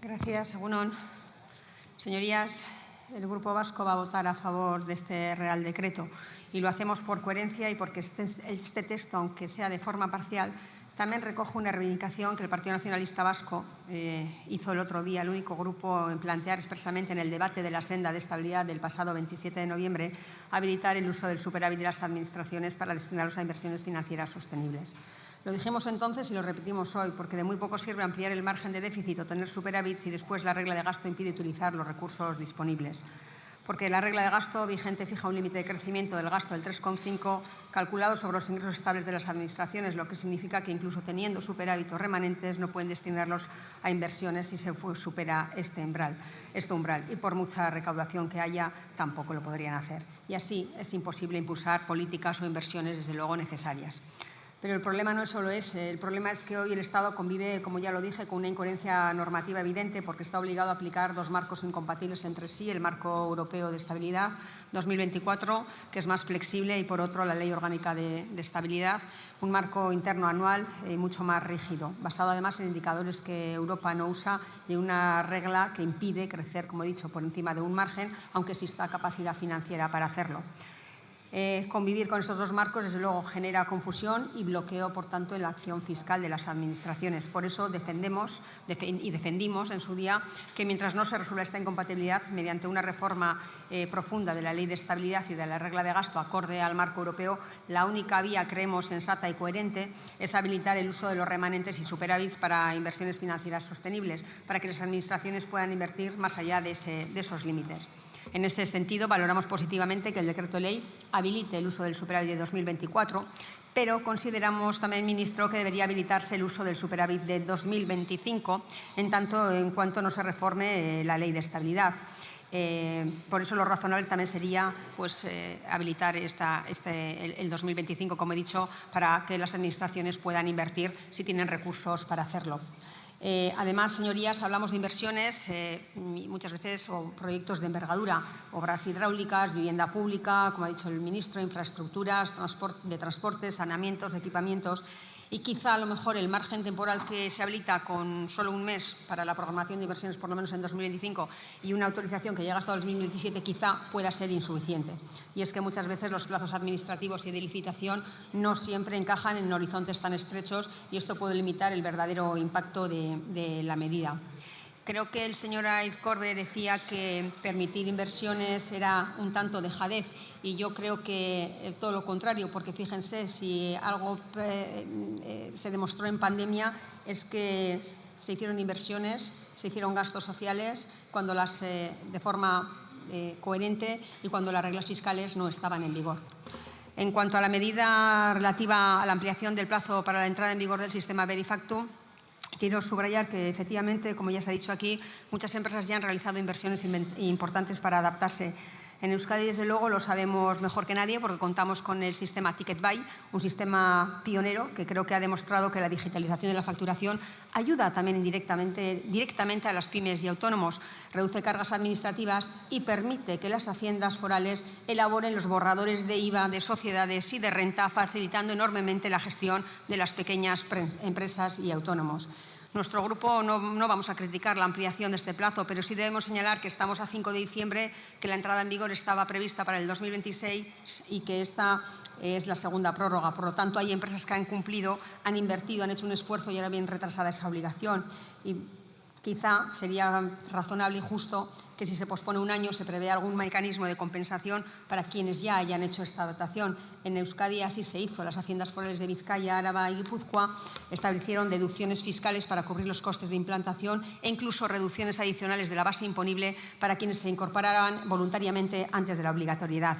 Gracias, Egunon. Señorías, el Grupo Vasco va a votar a favor de este Real Decreto y lo hacemos por coherencia y porque este texto, aunque sea de forma parcial, también recoge una reivindicación que el Partido Nacionalista Vasco hizo el otro día, el único grupo en plantear expresamente en el debate de la senda de estabilidad del pasado 27 de noviembre, habilitar el uso del superávit de las administraciones para destinarlos a inversiones financieras sostenibles. Lo dijimos entonces y lo repetimos hoy, porque de muy poco sirve ampliar el margen de déficit o tener superávit si después la regla de gasto impide utilizar los recursos disponibles. Porque la regla de gasto vigente fija un límite de crecimiento del gasto del 3,5 calculado sobre los ingresos estables de las administraciones, lo que significa que incluso teniendo superávit o remanentes no pueden destinarlos a inversiones si se supera este umbral. Y por mucha recaudación que haya, tampoco lo podrían hacer. Y así es imposible impulsar políticas o inversiones, desde luego, necesarias. Pero el problema no es solo ese. El problema es que hoy el Estado convive, como ya lo dije, con una incoherencia normativa evidente porque está obligado a aplicar dos marcos incompatibles entre sí, el Marco Europeo de Estabilidad 2024, que es más flexible, y por otro la Ley Orgánica de Estabilidad, un marco interno anual mucho más rígido, basado además en indicadores que Europa no usa y una regla que impide crecer, como he dicho, por encima de un margen, aunque exista capacidad financiera para hacerlo. Convivir con estos dos marcos, desde luego, genera confusión y bloqueo, por tanto, en la acción fiscal de las administraciones. Por eso defendimos en su día que mientras no se resuelva esta incompatibilidad mediante una reforma profunda de la Ley de Estabilidad y de la regla de gasto acorde al marco europeo, la única vía, creemos, sensata y coherente es habilitar el uso de los remanentes y superávits para inversiones financieras sostenibles, para que las administraciones puedan invertir más allá de esos límites. En ese sentido, valoramos positivamente que el decreto ley habilite el uso del superávit de 2024, pero consideramos también, ministro, que debería habilitarse el uso del superávit de 2025, en cuanto no se reforme la ley de estabilidad. Por eso lo razonable también sería habilitar el 2025, como he dicho, para que las administraciones puedan invertir si tienen recursos para hacerlo. Además, señorías, hablamos de inversiones muchas veces o proyectos de envergadura, obras hidráulicas, vivienda pública, como ha dicho el ministro, infraestructuras de transporte, saneamientos, equipamientos. Y quizá a lo mejor el margen temporal que se habilita con solo un mes para la programación de inversiones, por lo menos en 2025, y una autorización que llega hasta 2027, quizá pueda ser insuficiente. Y es que muchas veces los plazos administrativos y de licitación no siempre encajan en horizontes tan estrechos y esto puede limitar el verdadero impacto de la medida. Creo que el señor Aizcorbe decía que permitir inversiones era un tanto dejadez y yo creo que todo lo contrario, porque fíjense, si algo se demostró en pandemia es que se hicieron inversiones, se hicieron gastos sociales de forma coherente y cuando las reglas fiscales no estaban en vigor. En cuanto a la medida relativa a la ampliación del plazo para la entrada en vigor del sistema Verifactu, quiero subrayar que, efectivamente, como ya se ha dicho aquí, muchas empresas ya han realizado inversiones importantes para adaptarse. En Euskadi, desde luego, lo sabemos mejor que nadie porque contamos con el sistema TicketBuy, un sistema pionero que creo que ha demostrado que la digitalización de la facturación ayuda también directamente a las pymes y autónomos, reduce cargas administrativas y permite que las haciendas forales elaboren los borradores de IVA, de sociedades y de renta, facilitando enormemente la gestión de las pequeñas empresas y autónomos. Nuestro grupo no vamos a criticar la ampliación de este plazo, pero sí debemos señalar que estamos a 5 de diciembre, que la entrada en vigor estaba prevista para el 2026 y que esta es la segunda prórroga. Por lo tanto, hay empresas que han cumplido, han invertido, han hecho un esfuerzo y ahora bien retrasada esa obligación. Y Quizá sería razonable y justo que si se pospone un año se prevé algún mecanismo de compensación para quienes ya hayan hecho esta dotación. En Euskadi así se hizo. Las haciendas forales de Vizcaya, Áraba y Guipúzcoa establecieron deducciones fiscales para cubrir los costes de implantación e incluso reducciones adicionales de la base imponible para quienes se incorporaran voluntariamente antes de la obligatoriedad.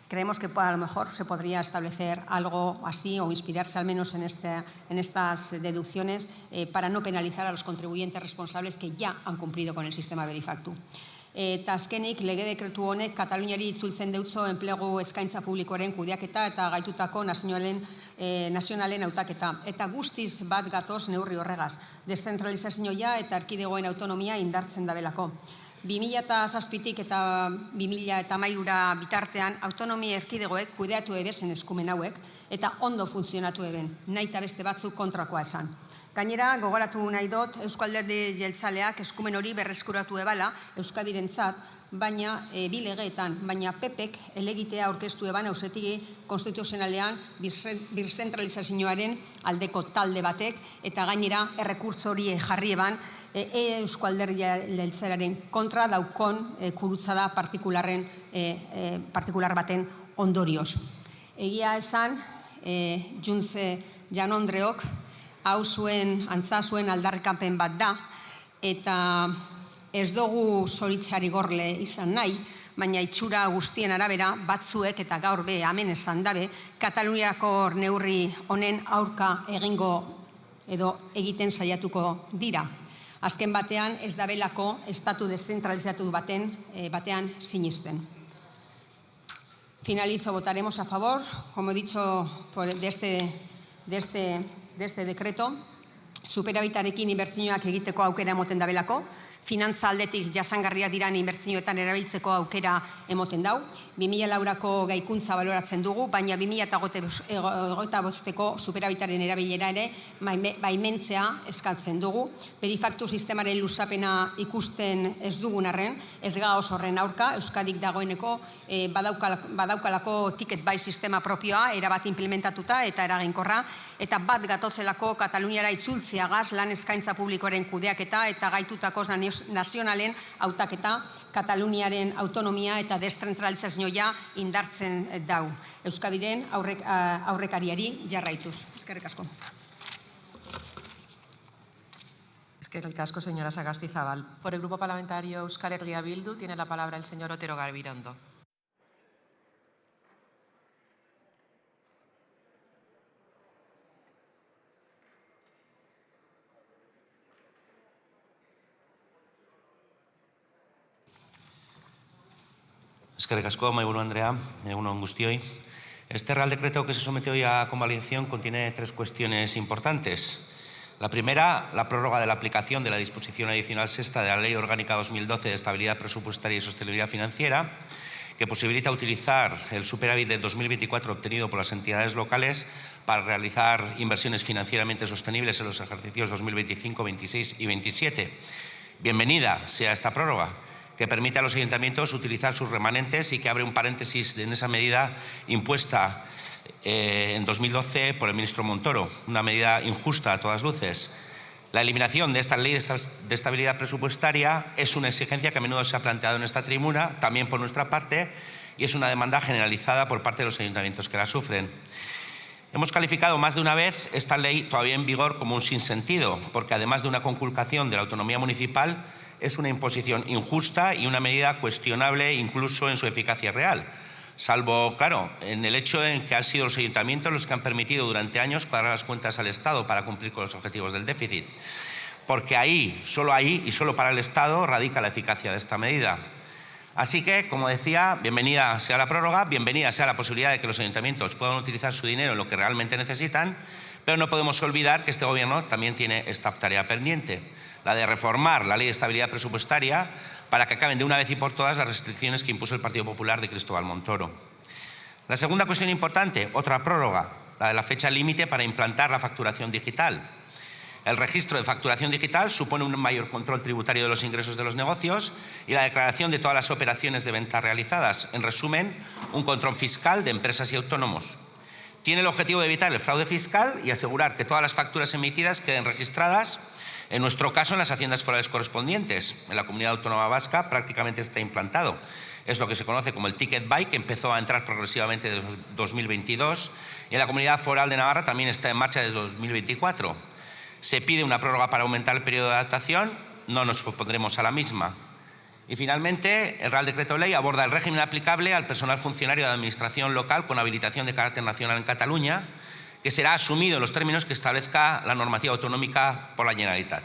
Creemos que a lo mejor se podría establecer algo así o inspirarse al menos en estas deducciones para no penalizar a los contribuyentes responsables que ya han cumplido con el sistema Verifactu. Eta azkenik, lege dekretu honek Kataluniari itzultzen deutzo enplegu eskaintza publikoaren kudeaketa eta gaitutako nazionalen hautaketa. Eta guztiz bat gatoz neurri horregaz. Deszentralizazioa eta erkidegoen autonomia indartzen dabelako. 2007tik eta 2013 bitartean autonomia erkidegoek kudeatu ebezen eskumen hauek eta ondo funtzionatu eben, nahi eta beste batzuk kontrakoa esan. Gainera, gogoratu nahi dut, Eusko Alderdi Jeltzaleak eskumen hori berreskuratu ebala Euskadirentzat, baina bi legeetan, baina PPek elegitea aurkeztu eban auzitegi konstituzionalean birzentralizazioaren aldeko talde batek eta gainera errekurtso hori jarri eban Eusko Alderdi Jeltzalearen kontra daukon kurutzada partikular baten ondorioz. Egia esan, Juntze Jaun-Andreok hau antza zuen aldarrikapen bat da, eta ez dugu zoritzari gorle izan nahi, baina itxura guztien arabera batzuek eta gaur be hemen esan dabe, Kataluniako neurri honen aurka egingo edo egiten saiatuko dira. Azken batean ez dabelako estatu deszentralizatu batean sinisten. Finalizo, votaremos a favor, como he dicho, de este decreto. Superabitarekin inbertsioak egiteko aukera emoten dabelako, finantza aldetik jasangarriak diran inbertsioetan erabiltzeko aukera emoten dau. 2004ko gaikuntza baloratzen dugu, baina 2025ko superabitaren erabilera ere baimentzea eskatzen dugu. Verifactu sistemaren luzapena ikusten ez dugun arren, ez gaoz horren aurka, Euskadik dagoeneko badaukalako ticket buy sistema propioa, erabat implementatuta eta eraginkorra, eta bat gatotzelako Kataluniara itzultzeagaz lan eskaintza publikoaren kudeaketa eta gaitutako nazionalen hautaketa, Kataluniaren autonomia eta deszentralizazioa indartzen dau. Euskadiren aurrekariari jarraituz. Eskerrik asko. Eskerrik asko, señora Sagastizabal. Por el Grupo Parlamentario Euskal Herria Bildu tiene la palabra el señor Otero Gabirondo. Eskerrik asko, Mahaiburu Andrea, egun on guztioi. Este Real Decreto que se somete hoy a convalidación contiene tres cuestiones importantes. La primera, la prórroga de la aplicación de la disposición adicional sexta de la Ley Orgánica 2012 de Estabilidad Presupuestaria y Sostenibilidad Financiera, que posibilita utilizar el superávit de 2024 obtenido por las entidades locales para realizar inversiones financieramente sostenibles en los ejercicios 2025, 26 y 27. Bienvenida sea esta prórroga, que permite a los ayuntamientos utilizar sus remanentes y que abre un paréntesis en esa medida impuesta en 2012 por el ministro Montoro, una medida injusta a todas luces. La eliminación de esta ley de estabilidad presupuestaria es una exigencia que a menudo se ha planteado en esta tribuna, también por nuestra parte, y es una demanda generalizada por parte de los ayuntamientos que la sufren. Hemos calificado más de una vez esta ley todavía en vigor como un sinsentido, porque además de una conculcación de la autonomía municipal, es una imposición injusta y una medida cuestionable incluso en su eficacia real, salvo, claro, en el hecho en que han sido los ayuntamientos los que han permitido durante años cuadrar las cuentas al Estado para cumplir con los objetivos del déficit. Porque ahí y solo para el Estado radica la eficacia de esta medida. Así que, como decía, bienvenida sea la prórroga, bienvenida sea la posibilidad de que los ayuntamientos puedan utilizar su dinero en lo que realmente necesitan, pero no podemos olvidar que este Gobierno también tiene esta tarea pendiente, la de reformar la Ley de Estabilidad Presupuestaria para que acaben de una vez y por todas las restricciones que impuso el Partido Popular de Cristóbal Montoro. La segunda cuestión importante, otra prórroga, la de la fecha límite para implantar la facturación digital. El registro de facturación digital supone un mayor control tributario de los ingresos de los negocios y la declaración de todas las operaciones de venta realizadas. En resumen, un control fiscal de empresas y autónomos. Tiene el objetivo de evitar el fraude fiscal y asegurar que todas las facturas emitidas queden registradas, en nuestro caso, en las haciendas forales correspondientes. En la Comunidad Autónoma Vasca prácticamente está implantado. Es lo que se conoce como el Ticket Buy, que empezó a entrar progresivamente desde 2022. Y en la Comunidad Foral de Navarra también está en marcha desde 2024. Se pide una prórroga para aumentar el periodo de adaptación. No nos opondremos a la misma. Y finalmente, el Real Decreto Ley aborda el régimen aplicable al personal funcionario de administración local con habilitación de carácter nacional en Cataluña, que será asumido en los términos que establezca la normativa autonómica por la Generalitat.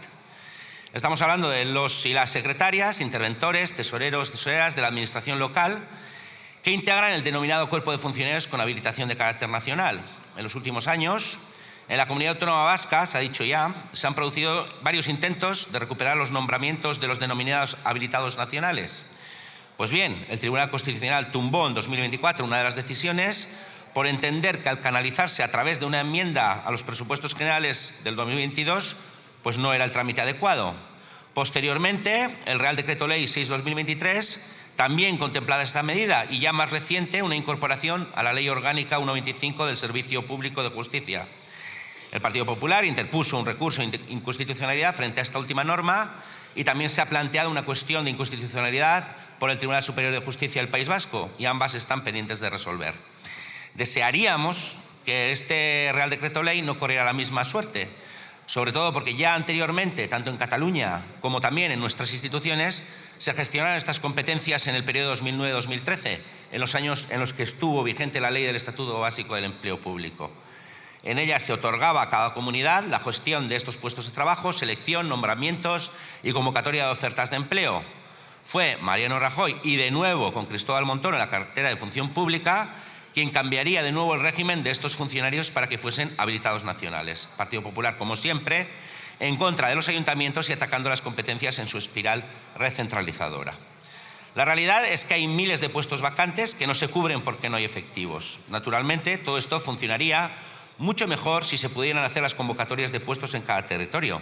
Estamos hablando de los y las secretarias, interventores, tesoreros, tesoreras de la administración local, que integran el denominado cuerpo de funcionarios con habilitación de carácter nacional. En los últimos años, en la Comunidad Autónoma Vasca, se ha dicho ya, se han producido varios intentos de recuperar los nombramientos de los denominados habilitados nacionales. Pues bien, el Tribunal Constitucional tumbó en 2024 una de las decisiones por entender que al canalizarse a través de una enmienda a los presupuestos generales del 2022, pues no era el trámite adecuado. Posteriormente, el Real Decreto Ley 6/2023 también contemplaba esta medida y ya más reciente una incorporación a la Ley Orgánica 1/25 del Servicio Público de Justicia. El Partido Popular interpuso un recurso de inconstitucionalidad frente a esta última norma y también se ha planteado una cuestión de inconstitucionalidad por el Tribunal Superior de Justicia del País Vasco y ambas están pendientes de resolver. Desearíamos que este Real Decreto Ley no corriera la misma suerte, sobre todo porque ya anteriormente, tanto en Cataluña como también en nuestras instituciones, se gestionaron estas competencias en el periodo 2009-2013, en los años en los que estuvo vigente la Ley del Estatuto Básico del Empleo Público. En ella se otorgaba a cada comunidad la gestión de estos puestos de trabajo, selección, nombramientos y convocatoria de ofertas de empleo. Fue Mariano Rajoy y de nuevo con Cristóbal Montoro en la cartera de Función Pública quien cambiaría de nuevo el régimen de estos funcionarios para que fuesen habilitados nacionales. Partido Popular, como siempre, en contra de los ayuntamientos y atacando las competencias en su espiral recentralizadora. La realidad es que hay miles de puestos vacantes que no se cubren porque no hay efectivos. Naturalmente, todo esto funcionaría mucho mejor si se pudieran hacer las convocatorias de puestos en cada territorio,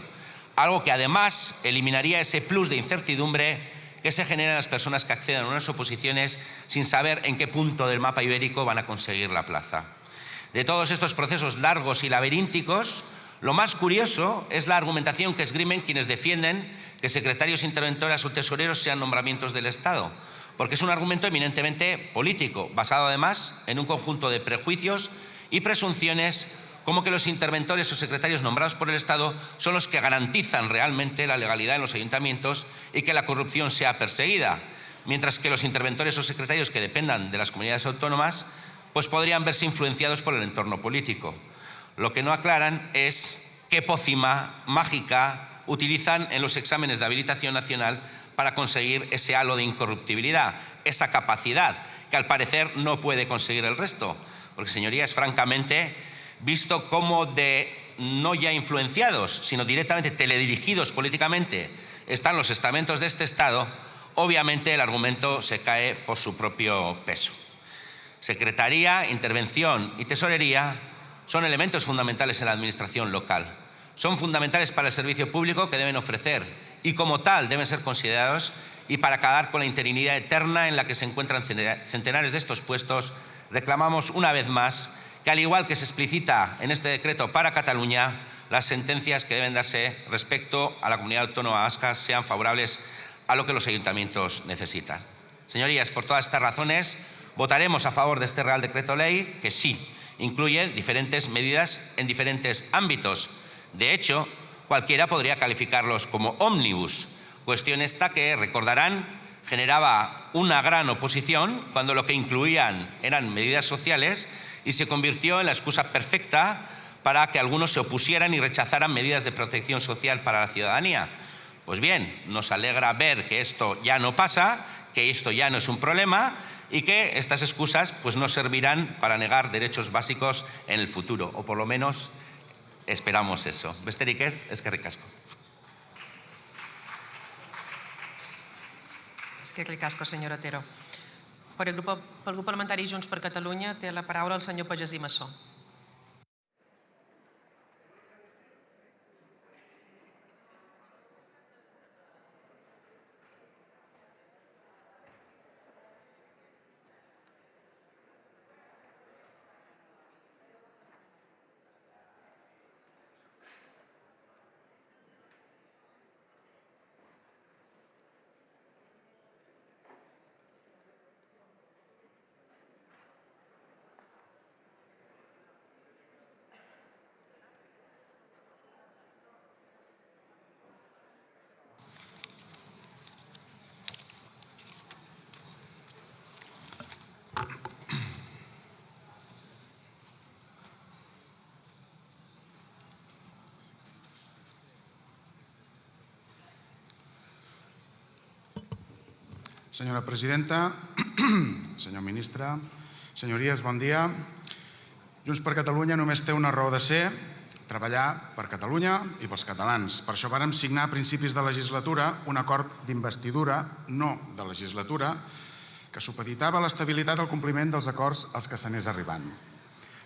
algo que además eliminaría ese plus de incertidumbre que se genera en las personas que acceden a unas oposiciones sin saber en qué punto del mapa ibérico van a conseguir la plaza. De todos estos procesos largos y laberínticos, lo más curioso es la argumentación que esgrimen quienes defienden que secretarios, interventoras o tesoreros sean nombramientos del Estado, porque es un argumento eminentemente político, basado además en un conjunto de prejuicios y presunciones como que los interventores o secretarios nombrados por el Estado son los que garantizan realmente la legalidad en los ayuntamientos y que la corrupción sea perseguida, mientras que los interventores o secretarios que dependan de las comunidades autónomas pues podrían verse influenciados por el entorno político. Lo que no aclaran es qué pócima mágica utilizan en los exámenes de habilitación nacional para conseguir ese halo de incorruptibilidad, esa capacidad que al parecer no puede conseguir el resto. Porque, señorías, francamente, visto cómo de no ya influenciados, sino directamente teledirigidos políticamente están los estamentos de este Estado, obviamente el argumento se cae por su propio peso. Secretaría, intervención y tesorería son elementos fundamentales en la administración local. Son fundamentales para el servicio público que deben ofrecer y como tal deben ser considerados y para acabar con la interinidad eterna en la que se encuentran centenares de estos puestos, reclamamos una vez más que al igual que se explicita en este decreto para Cataluña, las sentencias que deben darse respecto a la Comunidad Autónoma Vasca sean favorables a lo que los ayuntamientos necesitan. Señorías, por todas estas razones, votaremos a favor de este Real Decreto Ley, que sí, incluye diferentes medidas en diferentes ámbitos. De hecho, cualquiera podría calificarlos como ómnibus, cuestión esta que, recordarán, generaba una gran oposición cuando lo que incluían eran medidas sociales y se convirtió en la excusa perfecta para que algunos se opusieran y rechazaran medidas de protección social para la ciudadanía. Pues bien, nos alegra ver que esto ya no pasa, que esto ya no es un problema y que estas excusas pues, no servirán para negar derechos básicos en el futuro, o por lo menos esperamos eso. Besterik ez, eskerrik asko. Eskerrik asko, senyor Otero. Pel grup parlamentari Junts per Catalunya té la paraula el senyor Pagès i Massó. Senyora presidenta, senyor ministre, senyories, bon dia. Junts per Catalunya només té una raó de ser, treballar per Catalunya i pels catalans. Per això vàrem signar a principis de legislatura un acord d'investidura, no de legislatura, que supeditava l'estabilitat al compliment dels acords als que s'anés arribant.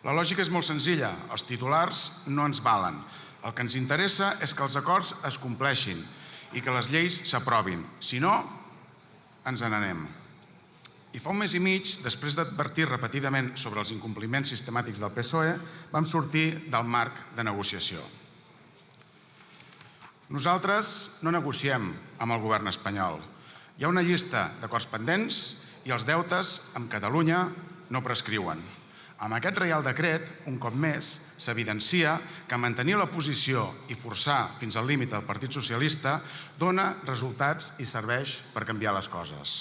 La lògica és molt senzilla, els titulars no ens valen. El que ens interessa és que els acords es compleixin i que les lleis s'aprovin. Si no, ens n'anem. I fa un mes i mig, després d'advertir repetidament sobre els incompliments sistemàtics del PSOE, vam sortir del marc de negociació. Nosaltres no negociem amb el govern espanyol. Hi ha una llista d'acords pendents i els deutes amb Catalunya no prescriuen. Amb aquest Reial Decret, un cop més, s'evidencia que mantenir la posició i forçar fins al límit del Partit Socialista dona resultats i serveix per canviar les coses.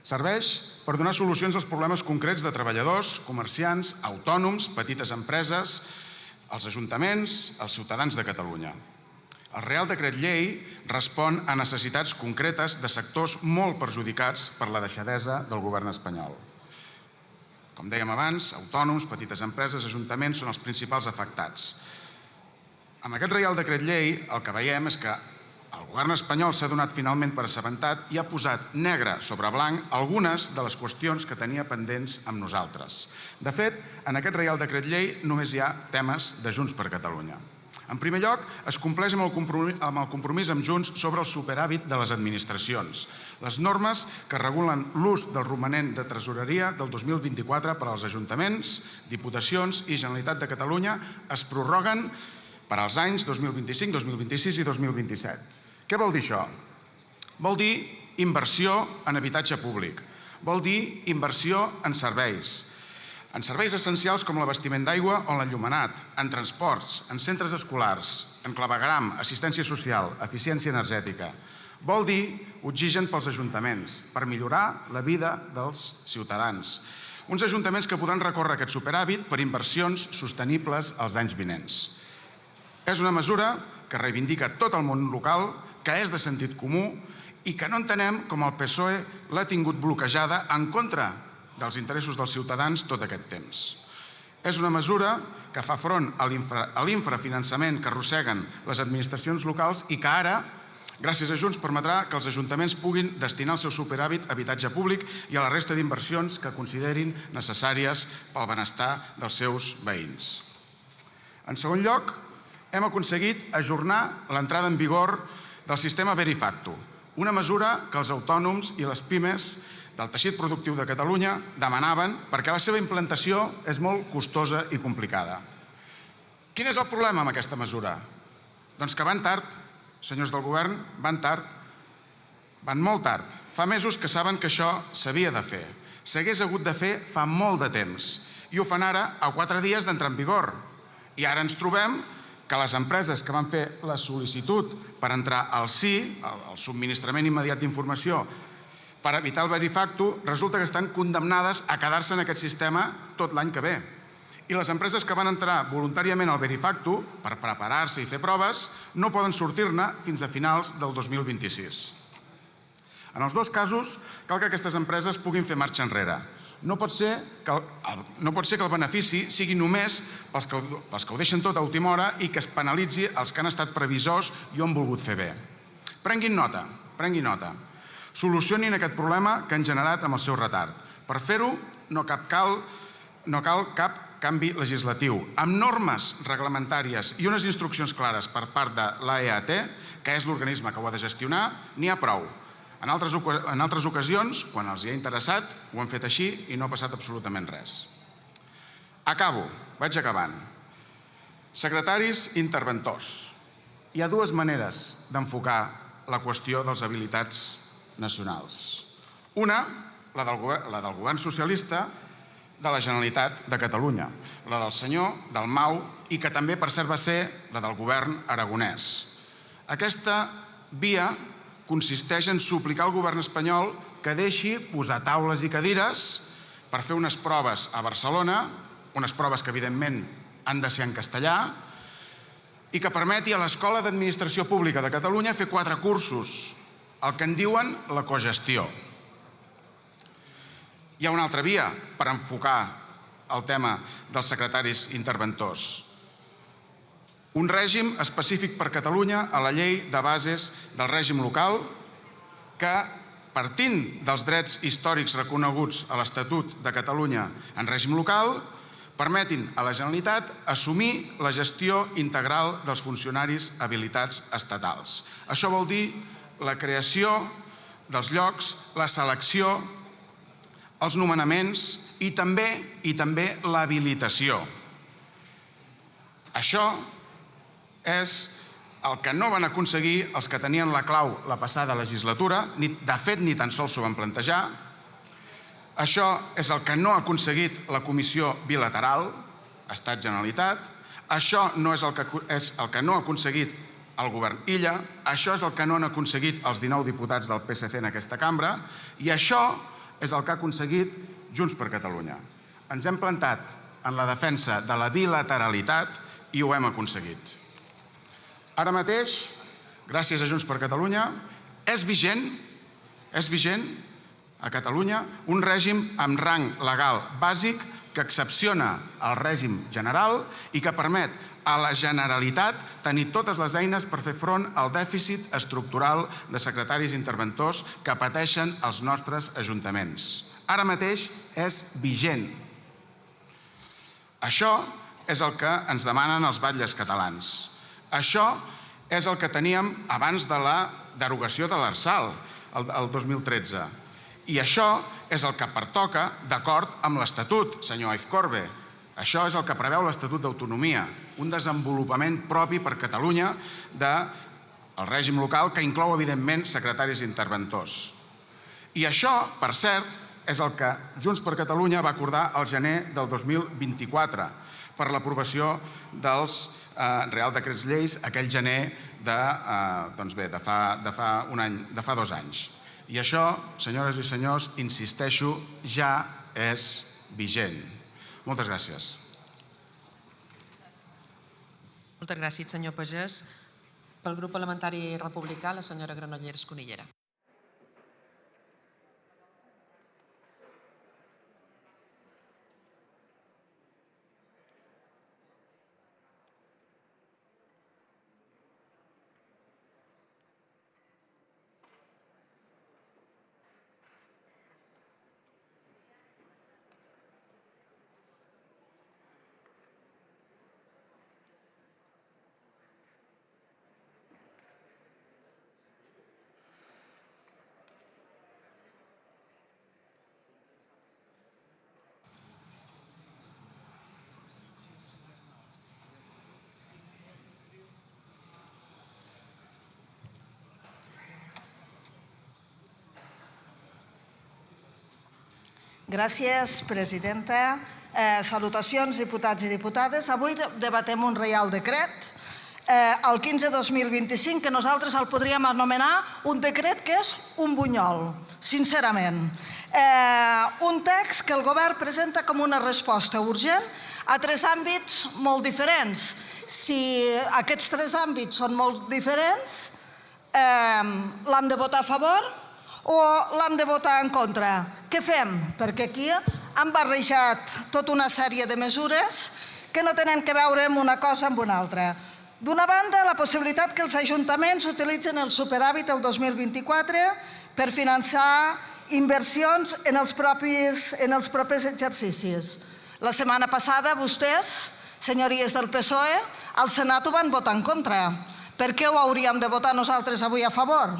Serveix per donar solucions als problemes concrets de treballadors, comerciants, autònoms, petites empreses, els ajuntaments, els ciutadans de Catalunya. El Reial Decret Llei respon a necessitats concretes de sectors molt perjudicats per la deixadesa del govern espanyol. Com dèiem abans, autònoms, petites empreses, ajuntaments són els principals afectats. Amb aquest Reial Decret Llei el que veiem és que el govern espanyol s'ha donat finalment per assabentat i ha posat negre sobre blanc algunes de les qüestions que tenia pendents amb nosaltres. De fet, en aquest Reial Decret Llei només hi ha temes de Junts per Catalunya. En primer lloc, es compleix amb el compromís amb Junts sobre el superàvit de les administracions. Les normes que regulen l'ús del romanent de tresoreria del 2024 per als ajuntaments, diputacions i Generalitat de Catalunya es prorroguen per als anys 2025, 2026 i 2027. Què vol dir això? Vol dir inversió en habitatge públic, vol dir inversió en serveis essencials com l'abastiment d'aigua o l'enllumenat, en transports, en centres escolars, en clavegueram, assistència social, eficiència energètica. Vol dir oxigen pels ajuntaments, per millorar la vida dels ciutadans. Uns ajuntaments que podran recórrer aquest superàvit per inversions sostenibles als anys vinents. És una mesura que reivindica tot el món local, que és de sentit comú i que no entenem com el PSOE l'ha tingut bloquejada en contra dels interessos dels ciutadans tot aquest temps. És una mesura que fa front a l'infrafinançament que arrosseguen les administracions locals i que ara, gràcies a Junts, permetrà que els ajuntaments puguin destinar el seu superàvit a habitatge públic i a la resta d'inversions que considerin necessàries pel benestar dels seus veïns. En segon lloc, hem aconseguit ajornar l'entrada en vigor del sistema Verifacto, una mesura que els autònoms i les pimes del teixit productiu de Catalunya demanaven perquè la seva implantació és molt costosa i complicada. Quin és el problema amb aquesta mesura? Doncs que van tard, senyors del govern, van tard, van molt tard. Fa mesos que saben que això s'havia de fer. S'hagués hagut de fer fa molt de temps i ho fan ara a 4 dies d'entrar en vigor. I ara ens trobem que les empreses que van fer la sol·licitud per entrar al SI, el subministrament immediat d'informació, per evitar el Verifacto, resulta que estan condemnades a quedar-se en aquest sistema tot l'any que ve. I les empreses que van entrar voluntàriament al Verifacto per preparar-se i fer proves no poden sortir-ne fins a finals del 2026. En els dos casos, cal que aquestes empreses puguin fer marxa enrere. No pot ser que el benefici sigui només pels que ho deixen tot a última hora i que es penalitzi els que han estat previsors i ho han volgut fer bé. Prenguin nota, prenguin nota. Solucionin aquest problema que han generat amb el seu retard. Per fer-ho no cal cap canvi legislatiu. Amb normes reglamentàries i unes instruccions clares per part de l'AEAT, que és l'organisme que ho ha de gestionar, n'hi ha prou. En altres ocasions, quan els hi ha interessat, ho han fet així i no ha passat absolutament res. Acabo, vaig acabant. Secretaris interventors. Hi ha dues maneres d'enfocar la qüestió dels habilitats nacionals. Una, la del govern socialista de la Generalitat de Catalunya, la del senyor Dalmau i que també, per cert, va ser la del govern aragonès. Aquesta via consisteix en suplicar al govern espanyol que deixi posar taules i cadires per fer unes proves a Barcelona, unes proves que evidentment han de ser en castellà, i que permeti a l'Escola d'Administració Pública de Catalunya fer 4 cursos, el que en diuen la cogestió. Hi ha una altra via per enfocar el tema dels secretaris interventors. Un règim específic per Catalunya a la llei de bases del règim local que, partint dels drets històrics reconeguts a l'Estatut de Catalunya en règim local, permetin a la Generalitat assumir la gestió integral dels funcionaris habilitats estatals. Això vol dir la creació dels llocs, la selecció, els nomenaments i també l'habilitació. Això és el que no van aconseguir els que tenien la clau la passada legislatura, de fet ni tan sols s'ho van plantejar. Això és el que no ha aconseguit la comissió bilateral, Estat-Generalitat. Això no és el que no ha aconseguit el govern Illa. Això és el que no han aconseguit els 19 diputats del PSC en aquesta cambra. I això és el que ha aconseguit Junts per Catalunya. Ens hem plantat en la defensa de la bilateralitat i ho hem aconseguit. Ara mateix, gràcies a Junts per Catalunya, és vigent a Catalunya un règim amb rang legal bàsic que excepciona el règim general i que permet a la Generalitat tenir totes les eines per fer front al dèficit estructural de secretaris interventors que pateixen els nostres ajuntaments. Ara mateix és vigent. Això és el que ens demanen els batlles catalans. Això és el que teníem abans de la derogació de l'Arsal, el 2013. I això és el que pertoca d'acord amb l'Estatut, senyor Aizcorbe. Això és el que preveu l'Estatut d'Autonomia, un desenvolupament propi per Catalunya del règim local que inclou, evidentment, secretaris interventors. I això, per cert, és el que Junts per Catalunya va acordar al gener del 2024 per l'aprovació dels Real Decrets Lleis aquell gener de fa 2 anys. I això, senyores i senyors, insisteixo, ja és vigent. Moltes gràcies. Moltes gràcies, senyor Pagès. Pel grup parlamentari republicà, la senyora Granollers Conillera. Gràcies, presidenta. Salutacions, diputats i diputades. Avui debatem un reial decret, el 15/2025, que nosaltres el podríem anomenar un decret que és un bunyol, sincerament. Un text que el govern presenta com una resposta urgent a 3 àmbits molt diferents. Si aquests 3 àmbits són molt diferents, l'hem de votar a favor o l'hem de votar en contra? Què fem? Perquè aquí han barrejat tota una sèrie de mesures que no tenen a veure amb una cosa amb una altra. D'una banda, la possibilitat que els ajuntaments utilitzin el superàvit del 2024 per finançar inversions en els propers exercicis. La setmana passada vostès, senyories del PSOE, al Senat ho van votar en contra. Per què ho hauríem de votar nosaltres avui a favor?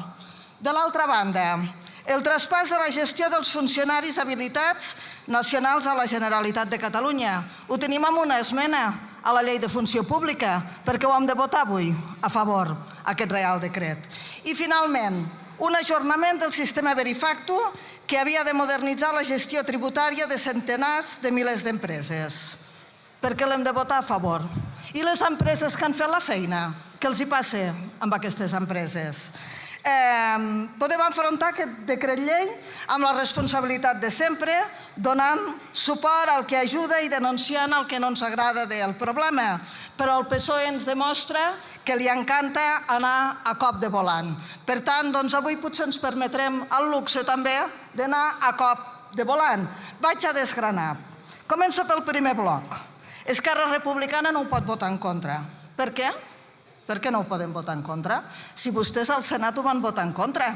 De l'altra banda, el traspàs de la gestió dels funcionaris habilitats nacionals a la Generalitat de Catalunya. Ho tenim amb una esmena a la llei de funció pública, perquè ho hem de votar avui a favor, aquest reial decret. I finalment, un ajornament del sistema Verifactu que havia de modernitzar la gestió tributària de centenars de milers d'empreses. Per què l'hem de votar a favor? I les empreses que han fet la feina? Què els hi passa amb aquestes empreses? Podem afrontar aquest decret llei amb la responsabilitat de sempre, donant suport al que ajuda i denunciant el que no ens agrada del problema. Però el PSOE ens demostra que li encanta anar a cop de volant. Per tant, avui potser ens permetrem el luxe també d'anar a cop de volant. Vaig a desgranar. Començo pel primer bloc. Esquerra Republicana no ho pot votar en contra. Per què? Per què no ho podem votar en contra? Si vostès al Senat ho van votar en contra.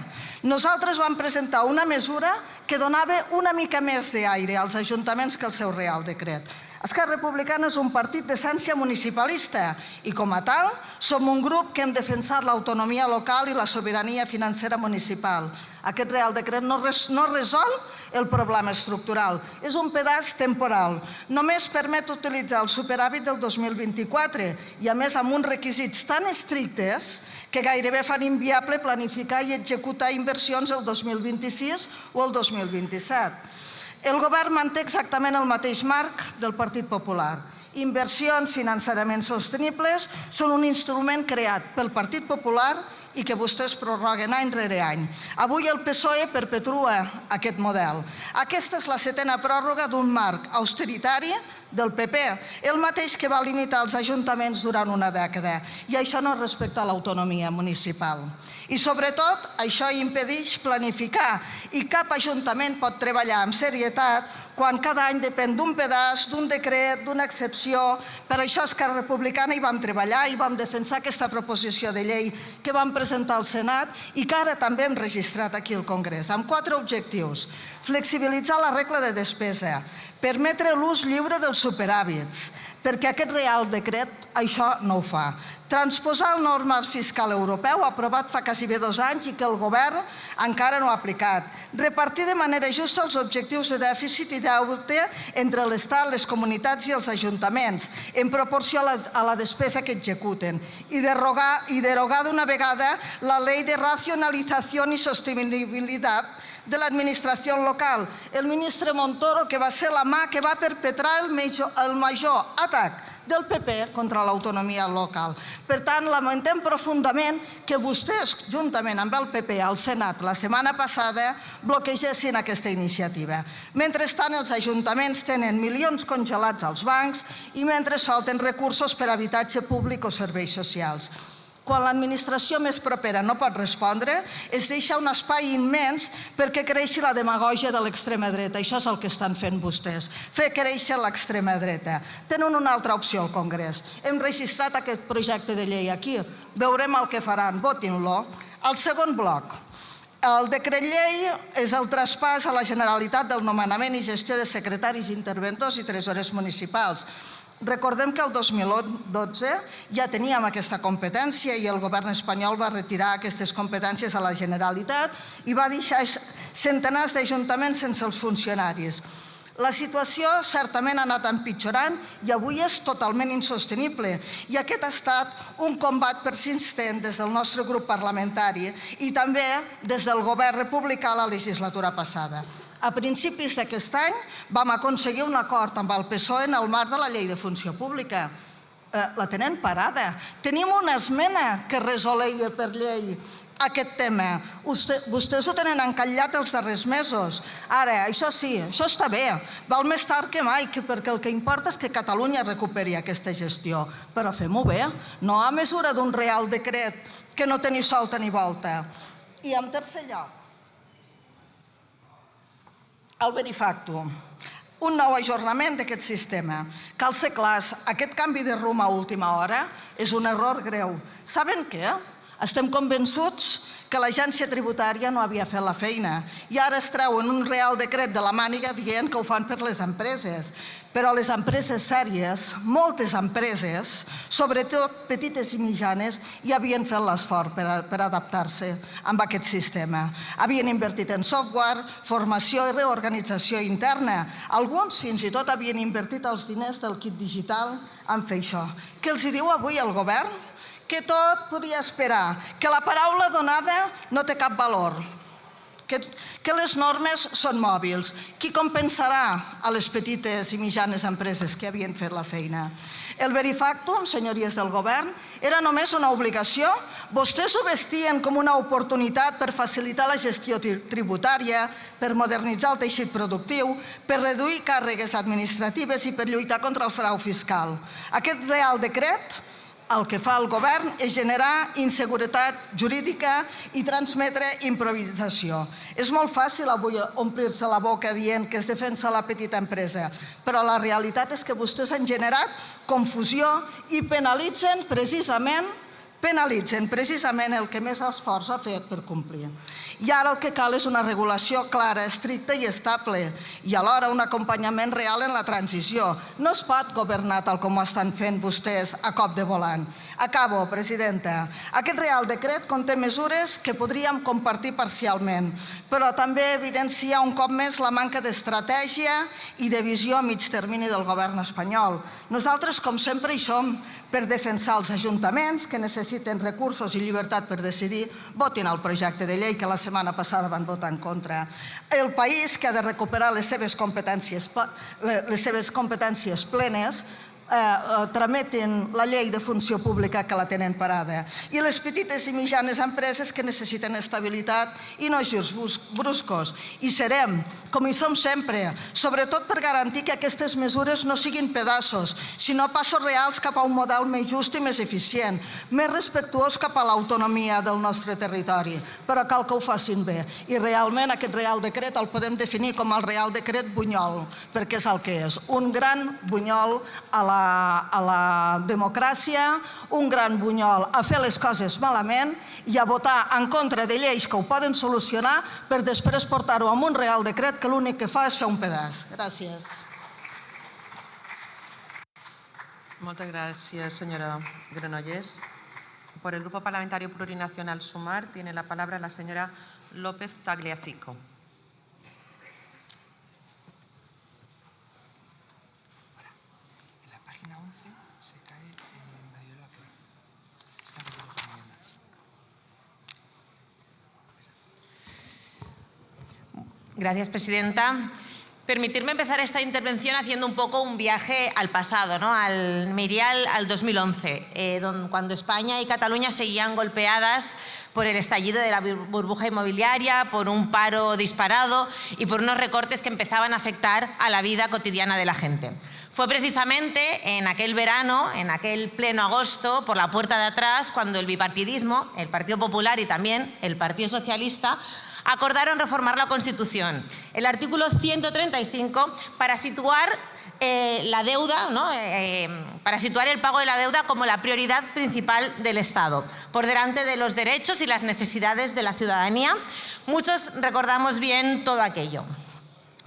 Nosaltres vam presentar una mesura que donava una mica més d'aire als ajuntaments que el seu Real Decret. Esquerra Republicana és un partit d'essència municipalista i, com a tal, som un grup que hem defensat l'autonomia local i la sobirania financera municipal. Aquest Real Decret no resol el problema estructural. És un pedaç temporal. Només permet utilitzar el superàvit del 2024 i, a més, amb uns requisits tan estrictes que gairebé fan inviable planificar i executar inversions el 2026 o el 2027. El govern manté exactament el mateix marc del Partit Popular. Inversions, finançaments sostenibles són un instrument creat pel Partit Popular i que vostès prorroguen any rere any. Avui el PSOE perpetua aquest model. Aquesta és la 7a pròrroga d'un marc austeritari del PP, el mateix que va limitar els ajuntaments durant una dècada. I això no respecta l'autonomia municipal. I sobretot, això impedeix planificar i cap ajuntament pot treballar amb serietat quan cada any depèn d'un pedaç, d'un decret, d'una excepció. Per això Esquerra Republicana hi vam treballar i vam defensar aquesta proposició de llei que vam presentar al Senat i que ara també hem registrat aquí al Congrés, amb 4 objectius. Flexibilitzar la regla de despesa, permetre l'ús lliure dels superàvits, perquè aquest Real Decret això no ho fa. Transposar el normal fiscal europeu aprovat fa gairebé 2 anys i que el govern encara no ha aplicat. Repartir de manera justa els objectius de dèficit i deute entre l'Estat, les comunitats i els ajuntaments, en proporció a la despesa que executen. I derogar d'una vegada la Ley de Racionalización y Sostenibilidad de l'administració local. El ministre Montoro, que va ser la mà que va perpetrar el major atac del PP contra l'autonomia local. Per tant, lamentem profundament que vostès, juntament amb el PP al Senat la setmana passada, bloquegessin aquesta iniciativa. Mentrestant, els ajuntaments tenen milions congelats als bancs i mentre falten recursos per a habitatge públic o serveis socials. Quan l'administració més propera no pot respondre, es deixa un espai immens perquè creixi la demagògia de l'extrema dreta. Això és el que estan fent vostès, fer créixer l'extrema dreta. Tenen una altra opció al Congrés. Hem registrat aquest projecte de llei aquí. Veurem el que faran. Votin-lo. El segon bloc. El decret llei és el traspàs a la Generalitat del nomenament i gestió de secretaris, interventors i tresorers municipals. Recordem que el 2012 ja teníem aquesta competència i el govern espanyol va retirar aquestes competències a la Generalitat i va deixar centenars d'ajuntaments sense els funcionaris. La situació certament ha anat empitjorant i avui és totalment insostenible. I aquest ha estat un combat persistent des del nostre grup parlamentari i també des del govern republicà la legislatura passada. A principis d'aquest any vam aconseguir un acord amb el PSOE en el marc de la llei de funció pública. La tenen parada. Tenim una esmena que resolia per llei aquest tema. Vostès ho tenen encallat els darrers mesos. Ara, això sí, això està bé. Val més tard que mai, perquè el que importa és que Catalunya recuperi aquesta gestió. Però fem-ho bé, no a mesura d'un Real Decret que no té ni solta ni volta. I en tercer lloc, el benefactum. Un nou ajornament d'aquest sistema. Cal ser clars, aquest canvi de rumb a última hora és un error greu. Saben què? Estem convençuts que l'agència tributària no havia fet la feina i ara es treuen un Real Decret de la màniga dient que ho fan per les empreses. Però les empreses sèries, moltes empreses, sobretot petites i mitjanes, ja havien fet l'esforç per adaptar-se a aquest sistema. Havien invertit en software, formació i reorganització interna. Alguns fins i tot havien invertit els diners del kit digital en fer això. Què els diu avui el govern? Que tot podia esperar, que la paraula donada no té cap valor, que les normes són mòbils. Qui compensarà a les petites i mitjanes empreses que havien fet la feina? El benefactum, senyories del govern, era només una obligació? Vostès ho vestien com una oportunitat per facilitar la gestió tributària, per modernitzar el teixit productiu, per reduir càrregues administratives i per lluitar contra el frau fiscal. Aquest Real Decret el que fa el govern és generar inseguretat jurídica i transmetre improvisació. És molt fàcil avui omplir-se la boca dient que es defensa la petita empresa, però la realitat és que vostès han generat confusió i penalitzen precisament el que més esforç ha fet per complir. I ara el que cal és una regulació clara, estricta i estable i alhora un acompanyament real en la transició. No es pot governar tal com ho estan fent vostès a cop de volant. Acabo, presidenta. Aquest Real Decret conté mesures que podríem compartir parcialment, però també evidencia un cop més la manca d'estratègia i de visió a mig termini del govern espanyol. Nosaltres, com sempre, hi som per defensar els ajuntaments que necessiten recursos i llibertat per decidir. Votin el projecte de llei que la setmana passada van votar en contra. El país que ha de recuperar les seves competències plenes trametin la llei de funció pública que la tenen parada. I les petites i mitjanes empreses que necessiten estabilitat i no girs bruscos. I serem, com hi som sempre, sobretot per garantir que aquestes mesures no siguin pedaços, sinó passos reals cap a un model més just i més eficient, més respectuós cap a l'autonomia del nostre territori, però cal que ho facin bé. I realment aquest Real Decret el podem definir com el Real Decret bunyol, perquè és el que és, un gran bunyol a la democràcia, un gran bunyol a fer les coses malament i a votar en contra de lleis que ho poden solucionar per després portar-ho amb un Real Decret que l'únic que fa és fer un pedaç. Gràcies. Moltes gràcies, senyora Granollers. Por el Grupo Parlamentario Plurinacional Sumar tiene la palabra la señora López Tagliafico. Gracias, presidenta. Permitirme empezar esta intervención haciendo un poco un viaje al pasado, ¿no? Me iría al 2011, cuando España y Cataluña seguían golpeadas por el estallido de la burbuja inmobiliaria, por un paro disparado y por unos recortes que empezaban a afectar a la vida cotidiana de la gente. Fue precisamente en aquel verano, en aquel pleno agosto, por la puerta de atrás, cuando el bipartidismo, el Partido Popular y también el Partido Socialista, acordaron reformar la Constitución, el artículo 135, para situar la deuda, ¿no? Para situar el pago de la deuda como la prioridad principal del Estado, por delante de los derechos y las necesidades de la ciudadanía. Muchos recordamos bien todo aquello.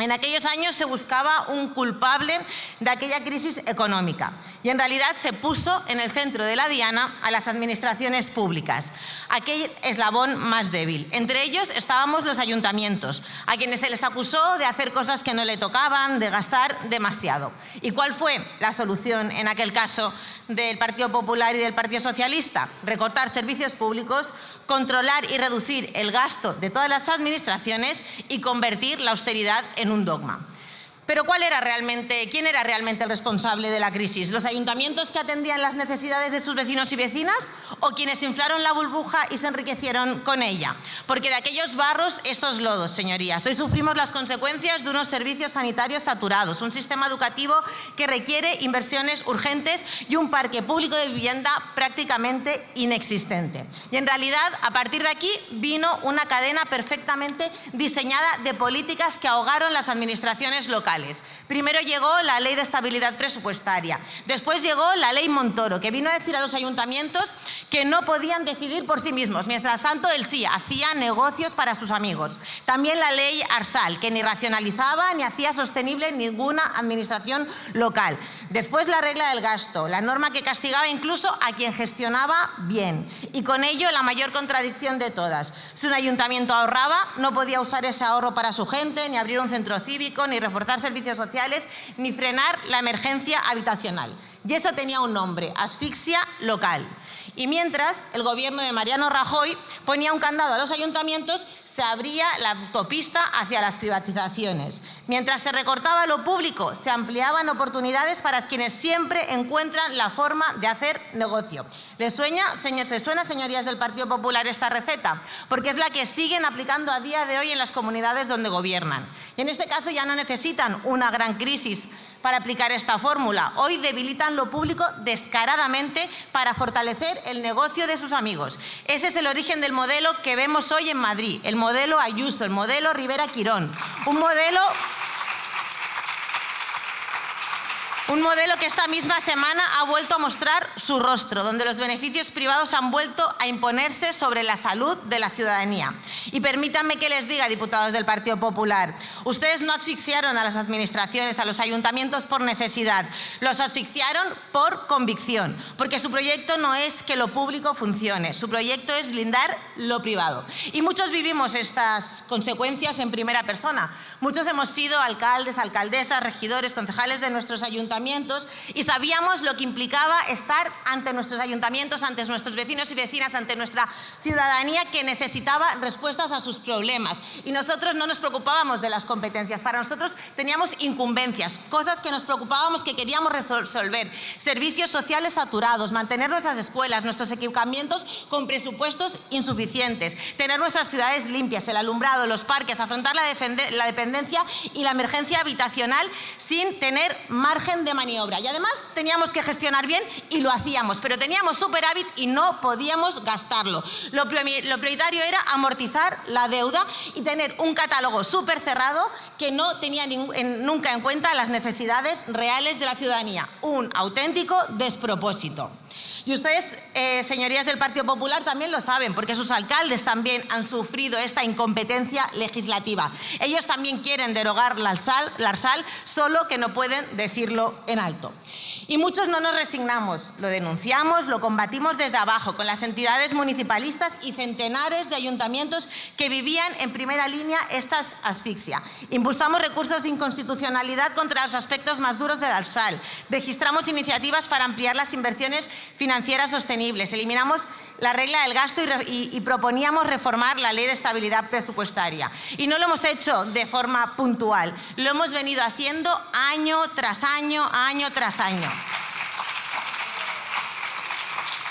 En aquellos años se buscaba un culpable de aquella crisis económica y en realidad se puso en el centro de la diana a las administraciones públicas, aquel eslabón más débil. Entre ellos estábamos los ayuntamientos, a quienes se les acusó de hacer cosas que no le tocaban, de gastar demasiado. ¿Y cuál fue la solución en aquel caso del Partido Popular y del Partido Socialista? Recortar servicios públicos, controlar y reducir el gasto de todas las administraciones y convertir la austeridad en un dogma. Pero ¿quién era realmente el responsable de la crisis? ¿Los ayuntamientos que atendían las necesidades de sus vecinos y vecinas o quienes inflaron la burbuja y se enriquecieron con ella? Porque de aquellos barros, estos lodos, señorías. Hoy sufrimos las consecuencias de unos servicios sanitarios saturados, un sistema educativo que requiere inversiones urgentes y un parque público de vivienda prácticamente inexistente. Y en realidad, a partir de aquí, vino una cadena perfectamente diseñada de políticas que ahogaron las administraciones locales. Primero llegó la Ley de Estabilidad Presupuestaria, después llegó la Ley Montoro, que vino a decir a los ayuntamientos que no podían decidir por sí mismos. Mientras tanto, él sí hacía negocios para sus amigos. También la Ley Arsal, que ni racionalizaba ni hacía sostenible ninguna administración local. Después la regla del gasto, la norma que castigaba incluso a quien gestionaba bien. Y con ello la mayor contradicción de todas. Si un ayuntamiento ahorraba, no podía usar ese ahorro para su gente, ni abrir un centro cívico, ni reforzar servicios sociales, ni frenar la emergencia habitacional. Y eso tenía un nombre: asfixia local. Y mientras el gobierno de Mariano Rajoy ponía un candado a los ayuntamientos, se abría la autopista hacia las privatizaciones. Mientras se recortaba lo público, se ampliaban oportunidades para quienes siempre encuentran la forma de hacer negocio. ¿Les suena, señorías del Partido Popular, esta receta? Porque es la que siguen aplicando a día de hoy en las comunidades donde gobiernan. Y en este caso ya no necesitan una gran crisis para aplicar esta fórmula. Hoy debilitan lo público descaradamente para fortalecer el negocio de sus amigos. Ese es el origen del modelo que vemos hoy en Madrid, el modelo Ayuso, el modelo Rivera Quirón, un modelo que esta misma semana ha vuelto a mostrar su rostro, donde los beneficios privados han vuelto a imponerse sobre la salud de la ciudadanía. Y permítanme que les diga, diputados del Partido Popular, ustedes no asfixiaron a las administraciones, a los ayuntamientos por necesidad, los asfixiaron por convicción, porque su proyecto no es que lo público funcione, su proyecto es blindar lo privado. Y muchos vivimos estas consecuencias en primera persona. Muchos hemos sido alcaldes, alcaldesas, regidores, concejales de nuestros ayuntamientos y sabíamos lo que implicaba estar ante nuestros ayuntamientos, ante nuestros vecinos y vecinas, ante nuestra ciudadanía que necesitaba respuestas a sus problemas. Y nosotros no nos preocupábamos de las competencias, para nosotros teníamos incumbencias, cosas que nos preocupábamos, que queríamos resolver, servicios sociales saturados, mantener nuestras escuelas, nuestros equipamientos con presupuestos insuficientes, tener nuestras ciudades limpias, el alumbrado, los parques, afrontar la dependencia y la emergencia habitacional sin tener margen de maniobra. Y además teníamos que gestionar bien y lo hacíamos, pero teníamos superávit y no podíamos gastarlo. Lo prioritario era amortizar la deuda y tener un catálogo súper cerrado que no tenía nunca en cuenta las necesidades reales de la ciudadanía. Un auténtico despropósito. Y ustedes, señorías del Partido Popular, también lo saben, porque sus alcaldes también han sufrido esta incompetencia legislativa. Ellos también quieren derogar la Arsal, solo que no pueden decirlo en alto. Y muchos no nos resignamos, lo denunciamos, lo combatimos desde abajo, con las entidades municipalistas y centenares de ayuntamientos que vivían en primera línea esta asfixia. Impulsamos recursos de inconstitucionalidad contra los aspectos más duros del Arsal. Registramos iniciativas para ampliar las inversiones financieras sostenibles. Eliminamos la regla del gasto y proponíamos reformar la Ley de Estabilidad Presupuestaria. Y no lo hemos hecho de forma puntual, lo hemos venido haciendo año tras año, año tras año.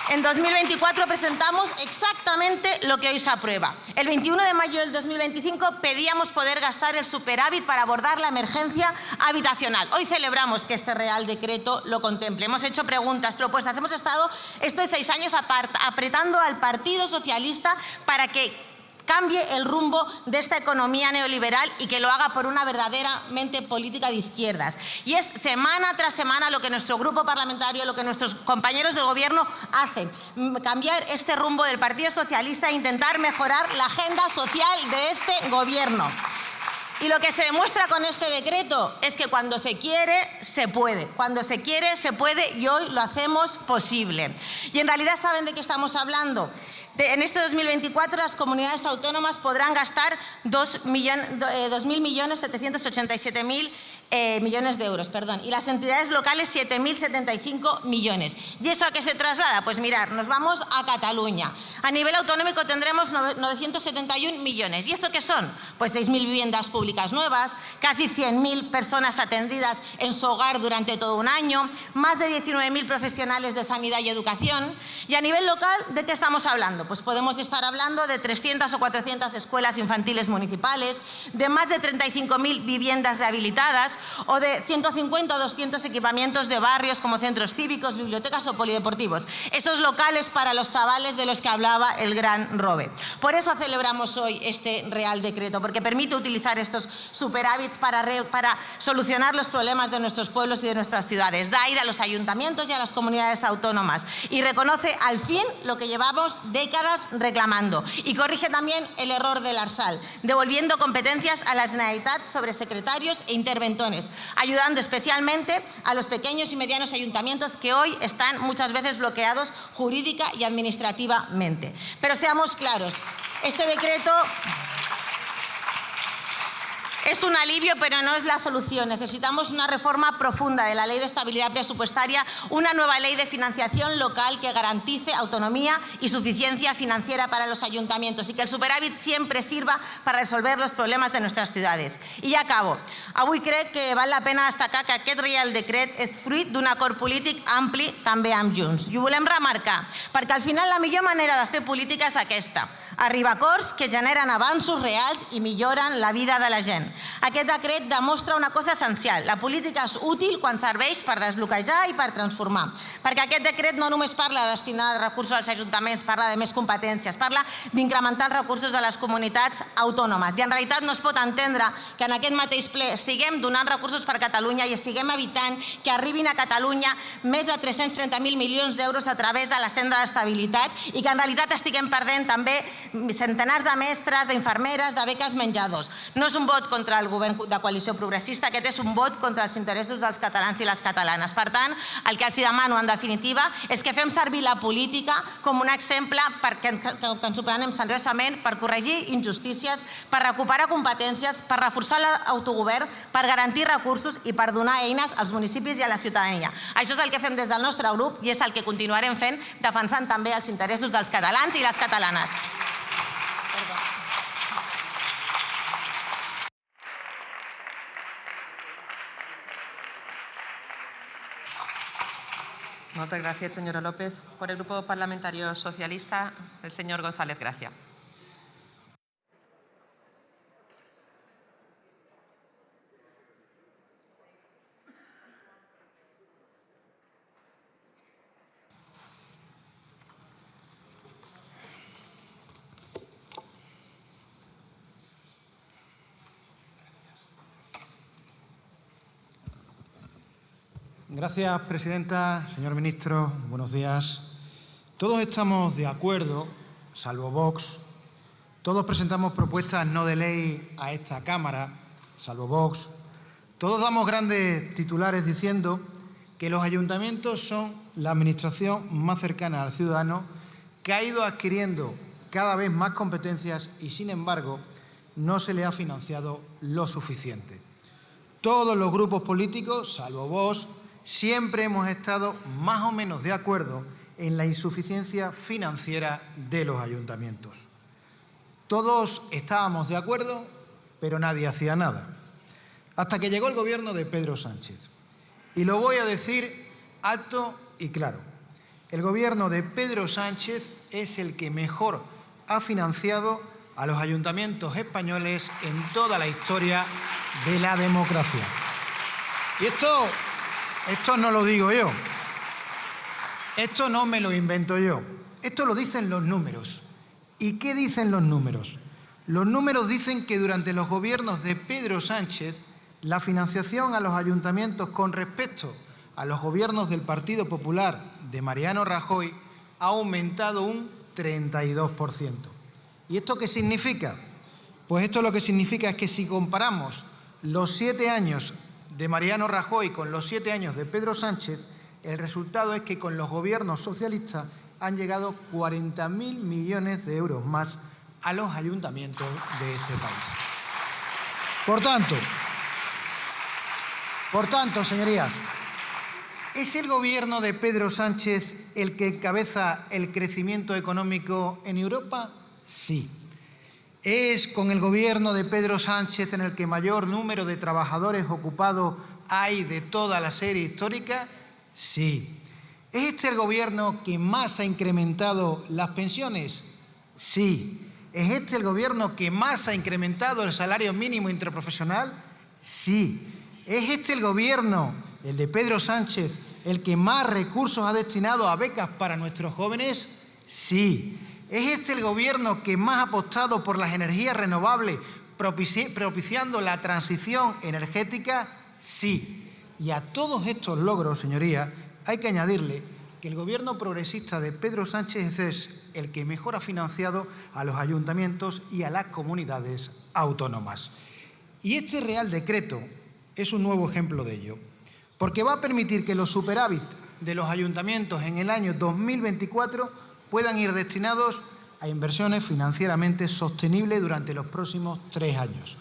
En 2024 presentamos exactamente lo que hoy se aprueba. El 21 de mayo del 2025 pedíamos poder gastar el superávit para abordar la emergencia habitacional. Hoy celebramos que este Real Decreto lo contemple. Hemos hecho preguntas, propuestas. Hemos estado estos 6 años apretando al Partido Socialista para que cambie el rumbo de esta economía neoliberal y que lo haga por una verdaderamente política de izquierdas. Y es semana tras semana lo que nuestro grupo parlamentario, lo que nuestros compañeros de gobierno hacen, cambiar este rumbo del Partido Socialista e intentar mejorar la agenda social de este gobierno. Y lo que se demuestra con este decreto es que cuando se quiere, se puede. Cuando se quiere, se puede, y hoy lo hacemos posible. Y en realidad, ¿saben de qué estamos hablando? En este 2024 las comunidades autónomas podrán gastar 2.787.000 millones de euros, y las entidades locales 7.075 millones. ¿Y eso a qué se traslada? Pues mirar, nos vamos a Cataluña. A nivel autonómico tendremos 971 millones. ¿Y esto qué son? Pues 6.000 viviendas públicas nuevas, casi 100.000 personas atendidas en su hogar durante todo un año, más de 19.000 profesionales de sanidad y educación. Y a nivel local, ¿de qué estamos hablando? Pues podemos estar hablando de 300 o 400 escuelas infantiles municipales, de más de 35.000 viviendas rehabilitadas, o de 150 o 200 equipamientos de barrios como centros cívicos, bibliotecas o polideportivos. Esos locales para los chavales de los que hablaba el gran Robe. Por eso celebramos hoy este Real Decreto, porque permite utilizar estos superávits para solucionar los problemas de nuestros pueblos y de nuestras ciudades. Da aire a los ayuntamientos y a las comunidades autónomas y reconoce al fin lo que llevamos décadas reclamando. Y corrige también el error del Arsal, devolviendo competencias a la Generalitat sobre secretarios e interventores, ayudando especialmente a los pequeños y medianos ayuntamientos que hoy están muchas veces bloqueados jurídica y administrativamente. Pero seamos claros, este decreto es un alivio, pero no es la solución. Necesitamos una reforma profunda de la Ley de Estabilidad Presupuestaria, una nueva ley de financiación local que garantice autonomía y suficiencia financiera para los ayuntamientos y que el superávit siempre sirva para resolver los problemes de nuestras ciudades. I ja acabo. Avui crec que val la pena destacar que aquest Reial Decret és fruit d'un acord polític ampli també amb Junts. I ho volem remarcar, perquè al final la millor manera de fer política és aquesta, arribar a acords que generen avanços reals i milloren la vida de la gent. Aquest decret demostra una cosa essencial. La política és útil quan serveix per desbloquejar i per transformar. Perquè aquest decret no només parla de destinar recursos als ajuntaments, parla de més competències, parla d'incrementar els recursos de les comunitats autònomes. I en realitat no es pot entendre que en aquest mateix ple estiguem donant recursos per Catalunya i estiguem evitant que arribin a Catalunya més de 330.000 milions d'euros a través de la senda d'estabilitat i que en realitat estiguem perdent també centenars de mestres, d'infermeres, de beques menjadors. No és un vot contra el govern de coalició progressista, aquest és un vot contra els interessos dels catalans i les catalanes. Per tant, el que els demano, en definitiva, és que fem servir la política com un exemple que ens ho prenem seriosament per corregir injustícies, per recuperar competències, per reforçar l'autogovern, per garantir recursos i per donar eines als municipis i a la ciutadania. Això és el que fem des del nostre grup i és el que continuarem fent, defensant també els interessos dels catalans i les catalanes. Muchas gracias, señora López. Por el Grupo Parlamentario Socialista, el señor González Gracia. Gracias, presidenta. Señor ministro, buenos días. Todos estamos de acuerdo, salvo Vox. Todos presentamos propuestas no de ley a esta Cámara, salvo Vox. Todos damos grandes titulares diciendo que los ayuntamientos son la administración más cercana al ciudadano, que ha ido adquiriendo cada vez más competencias y, sin embargo, no se le ha financiado lo suficiente. Todos los grupos políticos, salvo Vox, siempre hemos estado más o menos de acuerdo en la insuficiencia financiera de los ayuntamientos. Todos estábamos de acuerdo, pero nadie hacía nada. Hasta que llegó el gobierno de Pedro Sánchez. Y lo voy a decir alto y claro. El gobierno de Pedro Sánchez es el que mejor ha financiado a los ayuntamientos españoles en toda la historia de la democracia. Y esto no lo digo yo, esto no me lo invento yo, esto lo dicen los números. ¿Y qué dicen los números? Los números dicen que durante los gobiernos de Pedro Sánchez, la financiación a los ayuntamientos con respecto a los gobiernos del Partido Popular de Mariano Rajoy ha aumentado un 32%. ¿Y esto qué significa? Pues esto lo que significa es que si comparamos los 7 años de Mariano Rajoy con los 7 años de Pedro Sánchez, el resultado es que con los gobiernos socialistas han llegado 40.000 millones de euros más a los ayuntamientos de este país. Por tanto, señorías, ¿es el gobierno de Pedro Sánchez el que encabeza el crecimiento económico en Europa? Sí. ¿Es con el gobierno de Pedro Sánchez en el que mayor número de trabajadores ocupados hay de toda la serie histórica? Sí. ¿Es este el gobierno que más ha incrementado las pensiones? Sí. ¿Es este el gobierno que más ha incrementado el salario mínimo interprofesional? Sí. ¿Es este el gobierno, el de Pedro Sánchez, el que más recursos ha destinado a becas para nuestros jóvenes? Sí. ¿Es este el gobierno que más ha apostado por las energías renovables, propiciando la transición energética? Sí. Y a todos estos logros, señorías, hay que añadirle que el gobierno progresista de Pedro Sánchez es el que mejor ha financiado a los ayuntamientos y a las comunidades autónomas. Y este Real Decreto es un nuevo ejemplo de ello, porque va a permitir que los superávit de los ayuntamientos en el año 2024 puedan ir destinados a inversiones financieramente sostenibles durante los próximos 3 años.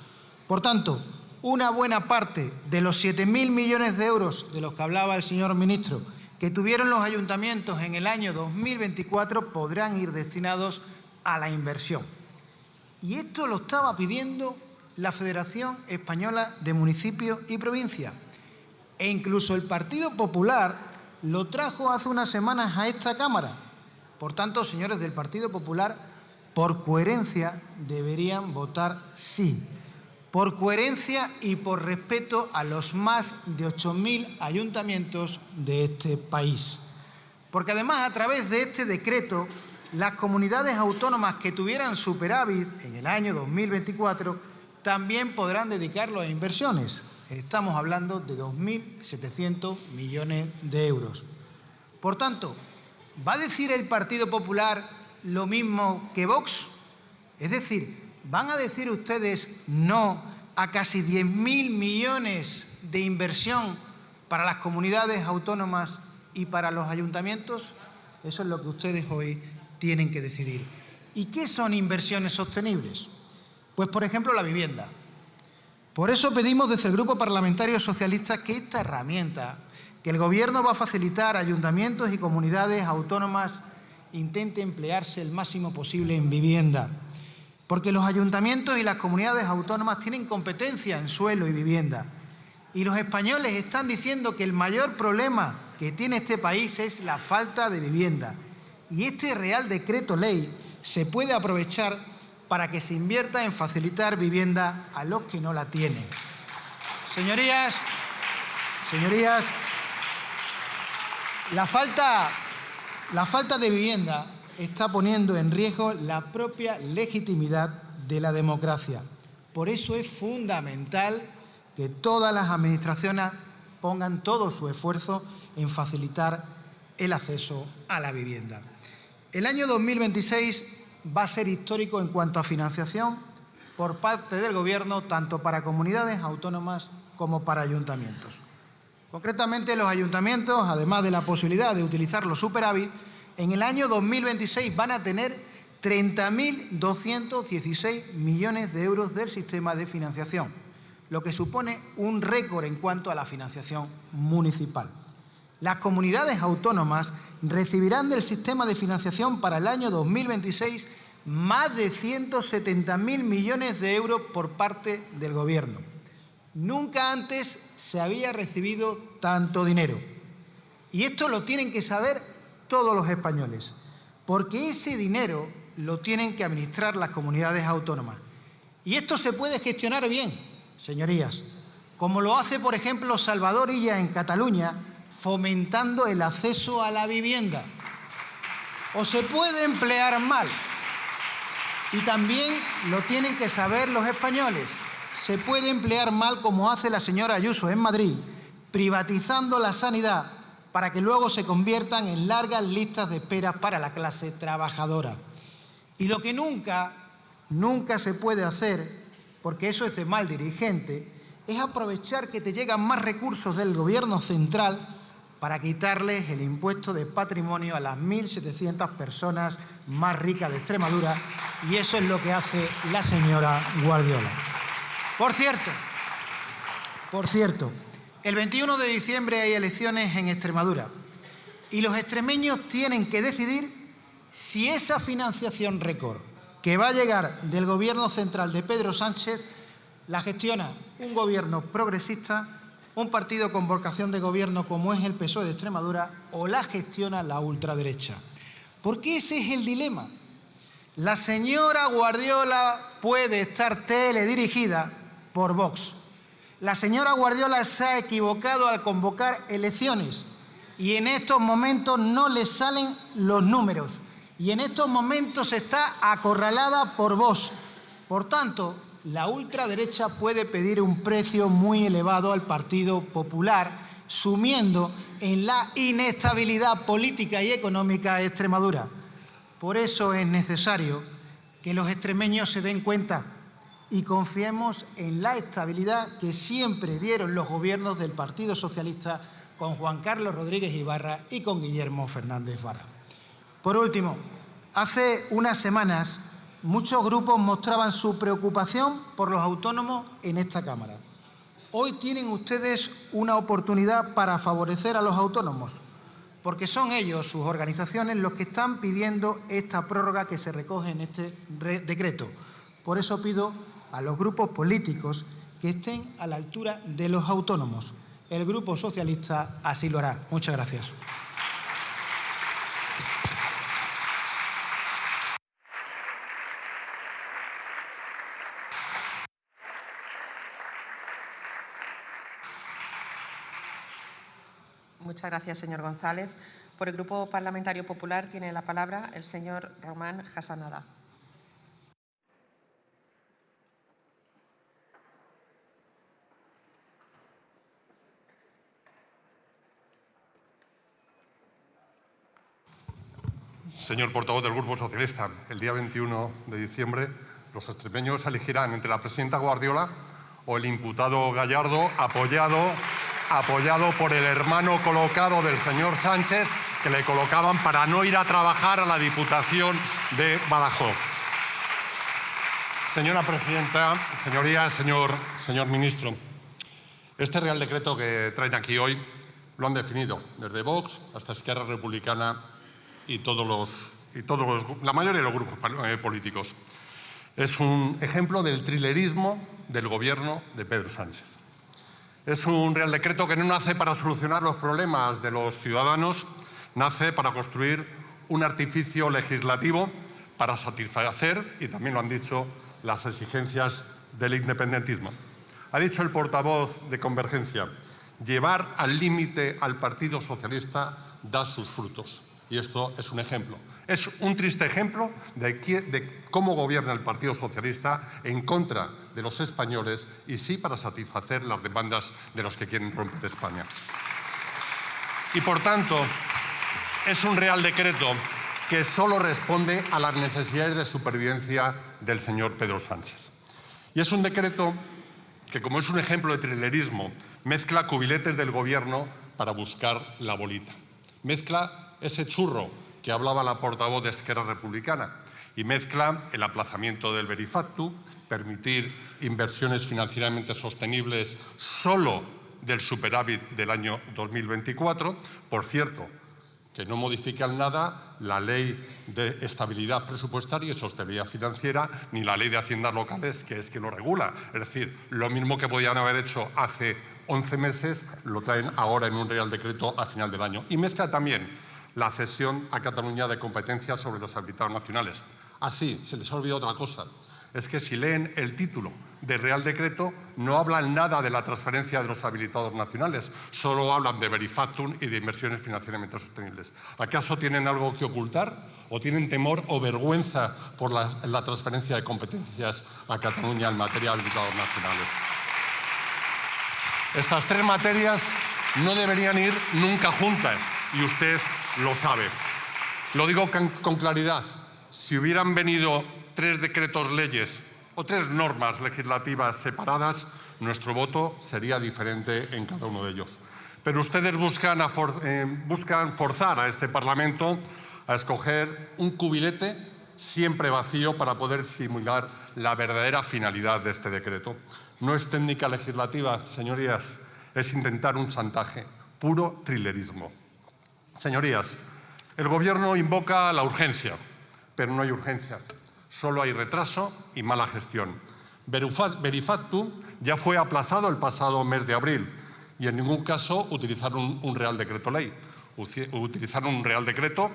Por tanto, una buena parte de los 7.000 millones de euros de los que hablaba el señor ministro que tuvieron los ayuntamientos en el año 2024 podrán ir destinados a la inversión. Y esto lo estaba pidiendo la Federación Española de Municipios y Provincias. E incluso el Partido Popular lo trajo hace unas semanas a esta Cámara. Por tanto, señores del Partido Popular, por coherencia deberían votar sí. por coherencia y por respeto a los más de 8.000 ayuntamientos de este país. Porque además, a través de este decreto, las comunidades autónomas que tuvieran superávit en el año 2024 también podrán dedicarlo a inversiones. Estamos hablando de 2.700 millones de euros. Por tanto, ¿va a decir el Partido Popular lo mismo que Vox? Es decir, ¿van a decir ustedes no a casi 10.000 millones de inversión para las comunidades autónomas y para los ayuntamientos? Eso es lo que ustedes hoy tienen que decidir. ¿Y qué son inversiones sostenibles? Pues, por ejemplo, la vivienda. Por eso pedimos desde el Grupo Parlamentario Socialista que esta herramienta que el Gobierno va a facilitar a ayuntamientos y comunidades autónomas intente emplearse el máximo posible en vivienda. Porque los ayuntamientos y las comunidades autónomas tienen competencia en suelo y vivienda. Y los españoles están diciendo que el mayor problema que tiene este país es la falta de vivienda. Y este Real Decreto Ley se puede aprovechar para que se invierta en facilitar vivienda a los que no la tienen. Señorías, la falta de vivienda está poniendo en riesgo la propia legitimidad de la democracia. Por eso es fundamental que todas las administraciones pongan todo su esfuerzo en facilitar el acceso a la vivienda. El año 2026 va a ser histórico en cuanto a financiación por parte del Gobierno, tanto para comunidades autónomas como para ayuntamientos. Concretamente, los ayuntamientos, además de la posibilidad de utilizar los superávit, en el año 2026 van a tener 30.216 millones de euros del sistema de financiación, lo que supone un récord en cuanto a la financiación municipal. Las comunidades autónomas recibirán del sistema de financiación para el año 2026 más de 170.000 millones de euros por parte del Gobierno. Nunca antes se había recibido tanto dinero. Y esto lo tienen que saber todos los españoles, porque ese dinero lo tienen que administrar las comunidades autónomas. Y esto se puede gestionar bien, señorías, como lo hace, por ejemplo, Salvador Illa en Cataluña, fomentando el acceso a la vivienda. O se puede emplear mal, y también lo tienen que saber los españoles. Se puede emplear mal, como hace la señora Ayuso en Madrid, privatizando la sanidad para que luego se conviertan en largas listas de espera para la clase trabajadora. Y lo que nunca se puede hacer, porque eso es de mal dirigente, es aprovechar que te llegan más recursos del Gobierno central para quitarles el impuesto de patrimonio a las 1.700 personas más ricas de Extremadura, y eso es lo que hace la señora Guardiola. Por cierto, el 21 de diciembre hay elecciones en Extremadura y los extremeños tienen que decidir si esa financiación récord que va a llegar del Gobierno central de Pedro Sánchez la gestiona un gobierno progresista, un partido con vocación de gobierno como es el PSOE de Extremadura, o la gestiona la ultraderecha. Porque ese es el dilema. La señora Guardiola puede estar teledirigida por Vox. La señora Guardiola se ha equivocado al convocar elecciones y en estos momentos no le salen los números y en estos momentos está acorralada por Vox. Por tanto, la ultraderecha puede pedir un precio muy elevado al Partido Popular, sumiendo en la inestabilidad política y económica a Extremadura. Por eso es necesario que los extremeños se den cuenta y confiemos en la estabilidad que siempre dieron los gobiernos del Partido Socialista con Juan Carlos Rodríguez Ibarra y con Guillermo Fernández Vara. Por último, hace unas semanas muchos grupos mostraban su preocupación por los autónomos en esta Cámara. Hoy tienen ustedes una oportunidad para favorecer a los autónomos, porque son ellos, sus organizaciones, los que están pidiendo esta prórroga que se recoge en este decreto. Por eso pido a los grupos políticos que estén a la altura de los autónomos. El Grupo Socialista así lo hará. Muchas gracias. Muchas gracias, señor González. Por el Grupo Parlamentario Popular tiene la palabra el señor Román Jasanada. Señor portavoz del Grupo Socialista, el día 21 de diciembre los extremeños elegirán entre la presidenta Guardiola o el imputado Gallardo, apoyado por el hermano colocado del señor Sánchez, que le colocaban para no ir a trabajar a la Diputación de Badajoz. Señora presidenta, señorías, señor ministro, este Real Decreto que traen aquí hoy lo han definido desde Vox hasta Esquerra Republicana y la mayoría de los grupos políticos. Es un ejemplo del trilerismo del gobierno de Pedro Sánchez. Es un Real Decreto que no nace para solucionar los problemas de los ciudadanos, nace para construir un artificio legislativo para satisfacer, y también lo han dicho, las exigencias del independentismo. Ha dicho el portavoz de Convergencia, llevar al límite al Partido Socialista da sus frutos. Y esto es un ejemplo. Es un triste ejemplo de cómo gobierna el Partido Socialista en contra de los españoles y sí para satisfacer las demandas de los que quieren romper España. Y por tanto, es un Real Decreto que solo responde a las necesidades de supervivencia del señor Pedro Sánchez. Y es un decreto que, como es un ejemplo de trilerismo, mezcla cubiletes del gobierno para buscar la bolita. Mezcla ese churro que hablaba la portavoz de Esquerra Republicana y mezcla el aplazamiento del Verifactu, permitir inversiones financieramente sostenibles solo del superávit del año 2024. Por cierto, que no modifican nada la Ley de Estabilidad Presupuestaria y Sostenibilidad Financiera, ni la Ley de Haciendas Locales, que es que lo regula. Es decir, lo mismo que podían haber hecho hace 11 meses, lo traen ahora en un Real Decreto a final del año. Y mezcla también la cesión a Cataluña de competencias sobre los habilitados nacionales. Así, se les ha olvidado otra cosa. Es que si leen el título del Real Decreto, no hablan nada de la transferencia de los habilitados nacionales, solo hablan de Verifactum y de inversiones financieramente sostenibles. ¿Acaso tienen algo que ocultar? ¿O tienen temor o vergüenza por la transferencia de competencias a Cataluña en materia de habilitados nacionales? Estas tres materias no deberían ir nunca juntas, y usted lo sabe. Lo digo con claridad. Si hubieran venido tres decretos leyes o tres normas legislativas separadas, nuestro voto sería diferente en cada uno de ellos. Pero ustedes buscan forzar a este Parlamento a escoger un cubilete siempre vacío para poder simular la verdadera finalidad de este decreto. No es técnica legislativa, señorías, es intentar un chantaje, puro trilerismo. Señorías, el Gobierno invoca la urgencia, pero no hay urgencia. Solo hay retraso y mala gestión. Verifactum ya fue aplazado el pasado mes de abril y en ningún caso utilizaron un Real Decreto Ley. Utilizaron un Real Decreto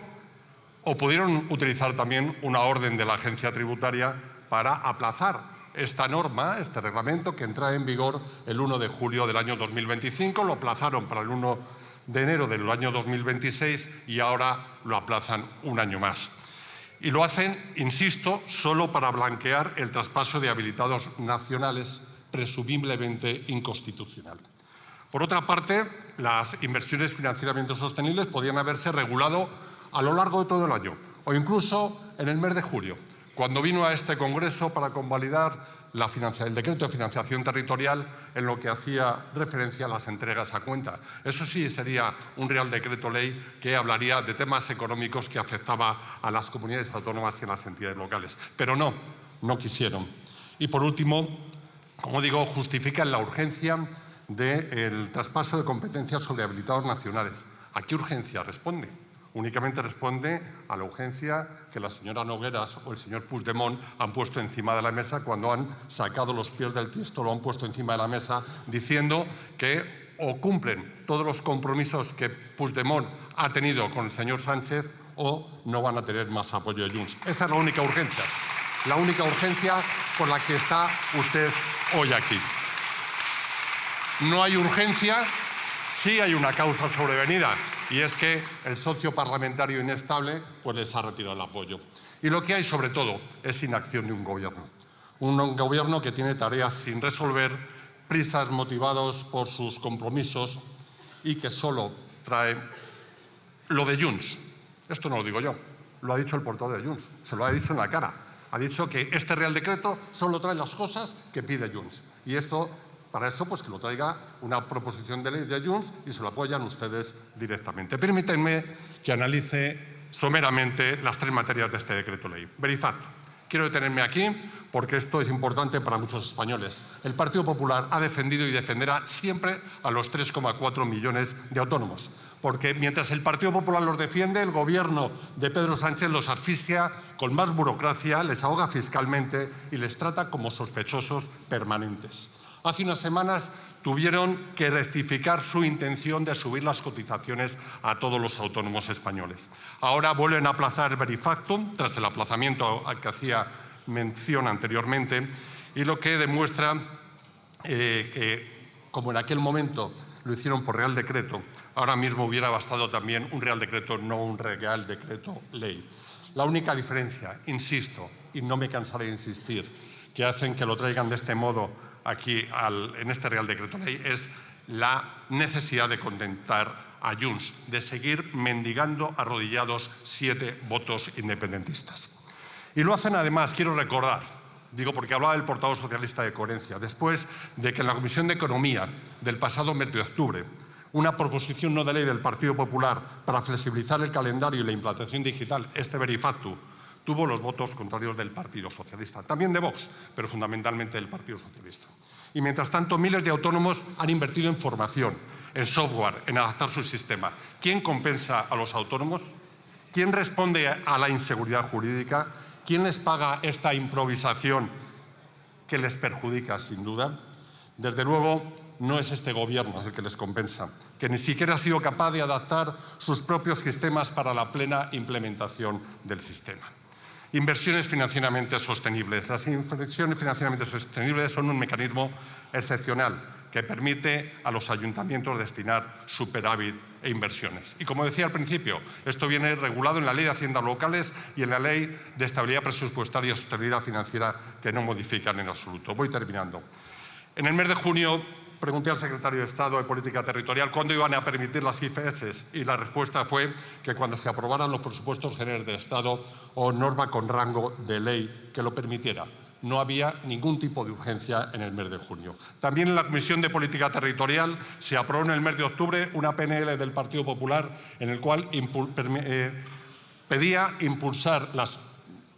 o pudieron utilizar también una orden de la Agencia Tributaria para aplazar esta norma, este reglamento, que entra en vigor el 1 de julio del año 2025. Lo aplazaron para el 1 de enero del año 2026 y ahora lo aplazan un año más. Y lo hacen, insisto, solo para blanquear el traspaso de habilitados nacionales, presumiblemente inconstitucional. Por otra parte, las inversiones financieramente sostenibles podían haberse regulado a lo largo de todo el año o incluso en el mes de julio, cuando vino a este Congreso para convalidar el decreto de financiación territorial en lo que hacía referencia a las entregas a cuenta. Eso sí sería un Real Decreto Ley que hablaría de temas económicos que afectaba a las comunidades autónomas y a las entidades locales. Pero no quisieron. Y por último, como digo, justifican la urgencia del traspaso de competencias sobre habilitados nacionales. ¿A qué urgencia responde? Únicamente responde a la urgencia que la señora Nogueras o el señor Puigdemont han puesto encima de la mesa cuando han sacado los pies del tiesto, lo han puesto encima de la mesa diciendo que o cumplen todos los compromisos que Puigdemont ha tenido con el señor Sánchez o no van a tener más apoyo de Junts. Esa es la única urgencia por la que está usted hoy aquí. No hay urgencia sí hay una causa sobrevenida, y es que el socio parlamentario inestable pues les ha retirado el apoyo. Y lo que hay, sobre todo, es inacción de un gobierno. Un gobierno que tiene tareas sin resolver, prisas motivados por sus compromisos y que solo trae lo de Junts. Esto no lo digo yo, lo ha dicho el portavoz de Junts, se lo ha dicho en la cara. Ha dicho que este Real Decreto solo trae las cosas que pide Junts. Y esto, para eso, pues que lo traiga una proposición de ley de Junts y se lo apoyan ustedes directamente. Permítanme que analice someramente las tres materias de este decreto ley. Verifacto. Quiero detenerme aquí porque esto es importante para muchos españoles. El Partido Popular ha defendido y defenderá siempre a los 3,4 millones de autónomos. Porque mientras el Partido Popular los defiende, el Gobierno de Pedro Sánchez los asfixia con más burocracia, les ahoga fiscalmente y les trata como sospechosos permanentes. Hace unas semanas tuvieron que rectificar su intención de subir las cotizaciones a todos los autónomos españoles. Ahora vuelven a aplazar Verifactum, tras el aplazamiento al que hacía mención anteriormente, y lo que demuestra que, como en aquel momento lo hicieron por Real Decreto, ahora mismo hubiera bastado también un Real Decreto, no un Real Decreto Ley. La única diferencia, insisto, y no me cansaré de insistir, que hacen que lo traigan de este modo aquí en este Real Decreto Ley es la necesidad de contentar a Junts, de seguir mendigando arrodillados 7 votos independentistas. Y lo hacen además, quiero recordar, digo porque hablaba el portavoz socialista de coherencia, después de que en la Comisión de Economía del pasado mes de octubre una proposición no de ley del Partido Popular para flexibilizar el calendario y la implantación digital, este Verifactum, tuvo los votos contrarios del Partido Socialista, también de Vox, pero fundamentalmente del Partido Socialista. Y mientras tanto, miles de autónomos han invertido en formación, en software, en adaptar su sistema. ¿Quién compensa a los autónomos? ¿Quién responde a la inseguridad jurídica? ¿Quién les paga esta improvisación que les perjudica, sin duda? Desde luego, no es este Gobierno el que les compensa, que ni siquiera ha sido capaz de adaptar sus propios sistemas para la plena implementación del sistema. Inversiones financieramente sostenibles. Las inversiones financieramente sostenibles son un mecanismo excepcional que permite a los ayuntamientos destinar superávit e inversiones. Y como decía al principio, esto viene regulado en la Ley de Haciendas Locales y en la Ley de Estabilidad Presupuestaria y Sostenibilidad Financiera, que no modifican en absoluto. Voy terminando. En el mes de junio pregunté al secretario de Estado de Política Territorial cuándo iban a permitir las IFS y la respuesta fue que cuando se aprobaran los presupuestos generales del Estado o norma con rango de ley que lo permitiera. No había ningún tipo de urgencia en el mes de junio. También en la Comisión de Política Territorial se aprobó en el mes de octubre una PNL del Partido Popular en el cual pedía impulsar las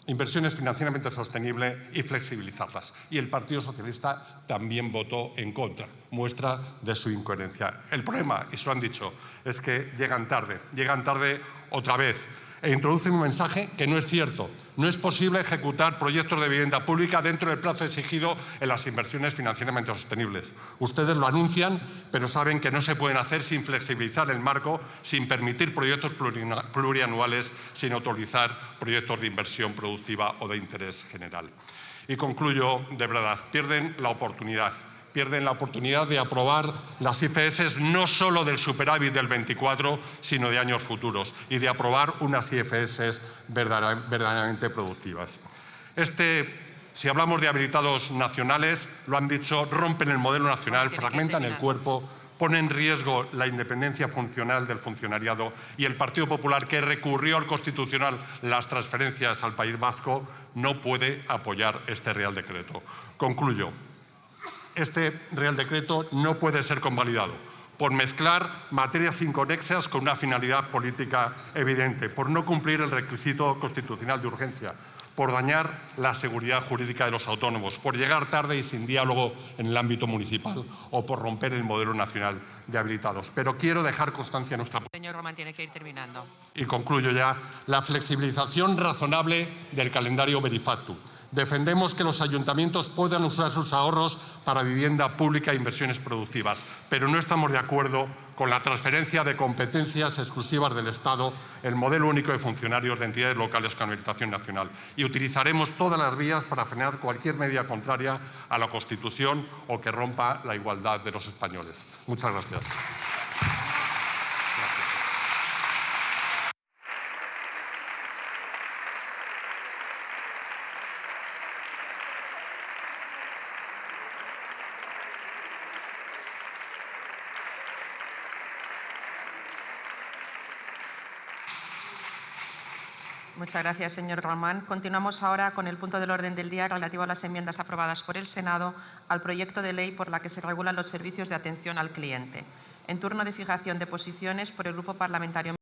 inversiones financieramente sostenibles y flexibilizarlas. Y el Partido Socialista también votó en contra, muestra de su incoherencia. El problema, y se lo han dicho, es que llegan tarde otra vez e introducen un mensaje que no es cierto. No es posible ejecutar proyectos de vivienda pública dentro del plazo exigido en las inversiones financieramente sostenibles. Ustedes lo anuncian, pero saben que no se pueden hacer sin flexibilizar el marco, sin permitir proyectos plurianuales, sin autorizar proyectos de inversión productiva o de interés general. Y concluyo, de verdad, pierden la oportunidad de aprobar las IFS no solo del superávit del 24, sino de años futuros, y de aprobar unas IFS verdaderamente productivas. Si hablamos de habilitados nacionales, lo han dicho, rompen el modelo nacional, fragmentan el cuerpo, ponen en riesgo la independencia funcional del funcionariado, y el Partido Popular, que recurrió al Constitucional las transferencias al País Vasco, no puede apoyar este Real Decreto. Concluyo. Este Real Decreto no puede ser convalidado por mezclar materias inconexas con una finalidad política evidente, por no cumplir el requisito constitucional de urgencia, por dañar la seguridad jurídica de los autónomos, por llegar tarde y sin diálogo en el ámbito municipal o por romper el modelo nacional de habilitados. Pero quiero dejar constancia en nuestra... Señor Román, tiene que ir terminando. Y concluyo ya. La flexibilización razonable del calendario Verifactum. Defendemos que los ayuntamientos puedan usar sus ahorros para vivienda pública e inversiones productivas, pero no estamos de acuerdo con la transferencia de competencias exclusivas del Estado, el modelo único de funcionarios de entidades locales con habilitación nacional. Y utilizaremos todas las vías para frenar cualquier medida contraria a la Constitución o que rompa la igualdad de los españoles. Muchas gracias. Muchas gracias, señor Román. Continuamos ahora con el punto del orden del día relativo a las enmiendas aprobadas por el Senado al proyecto de ley por la que se regulan los servicios de atención al cliente. En turno de fijación de posiciones por el Grupo Parlamentario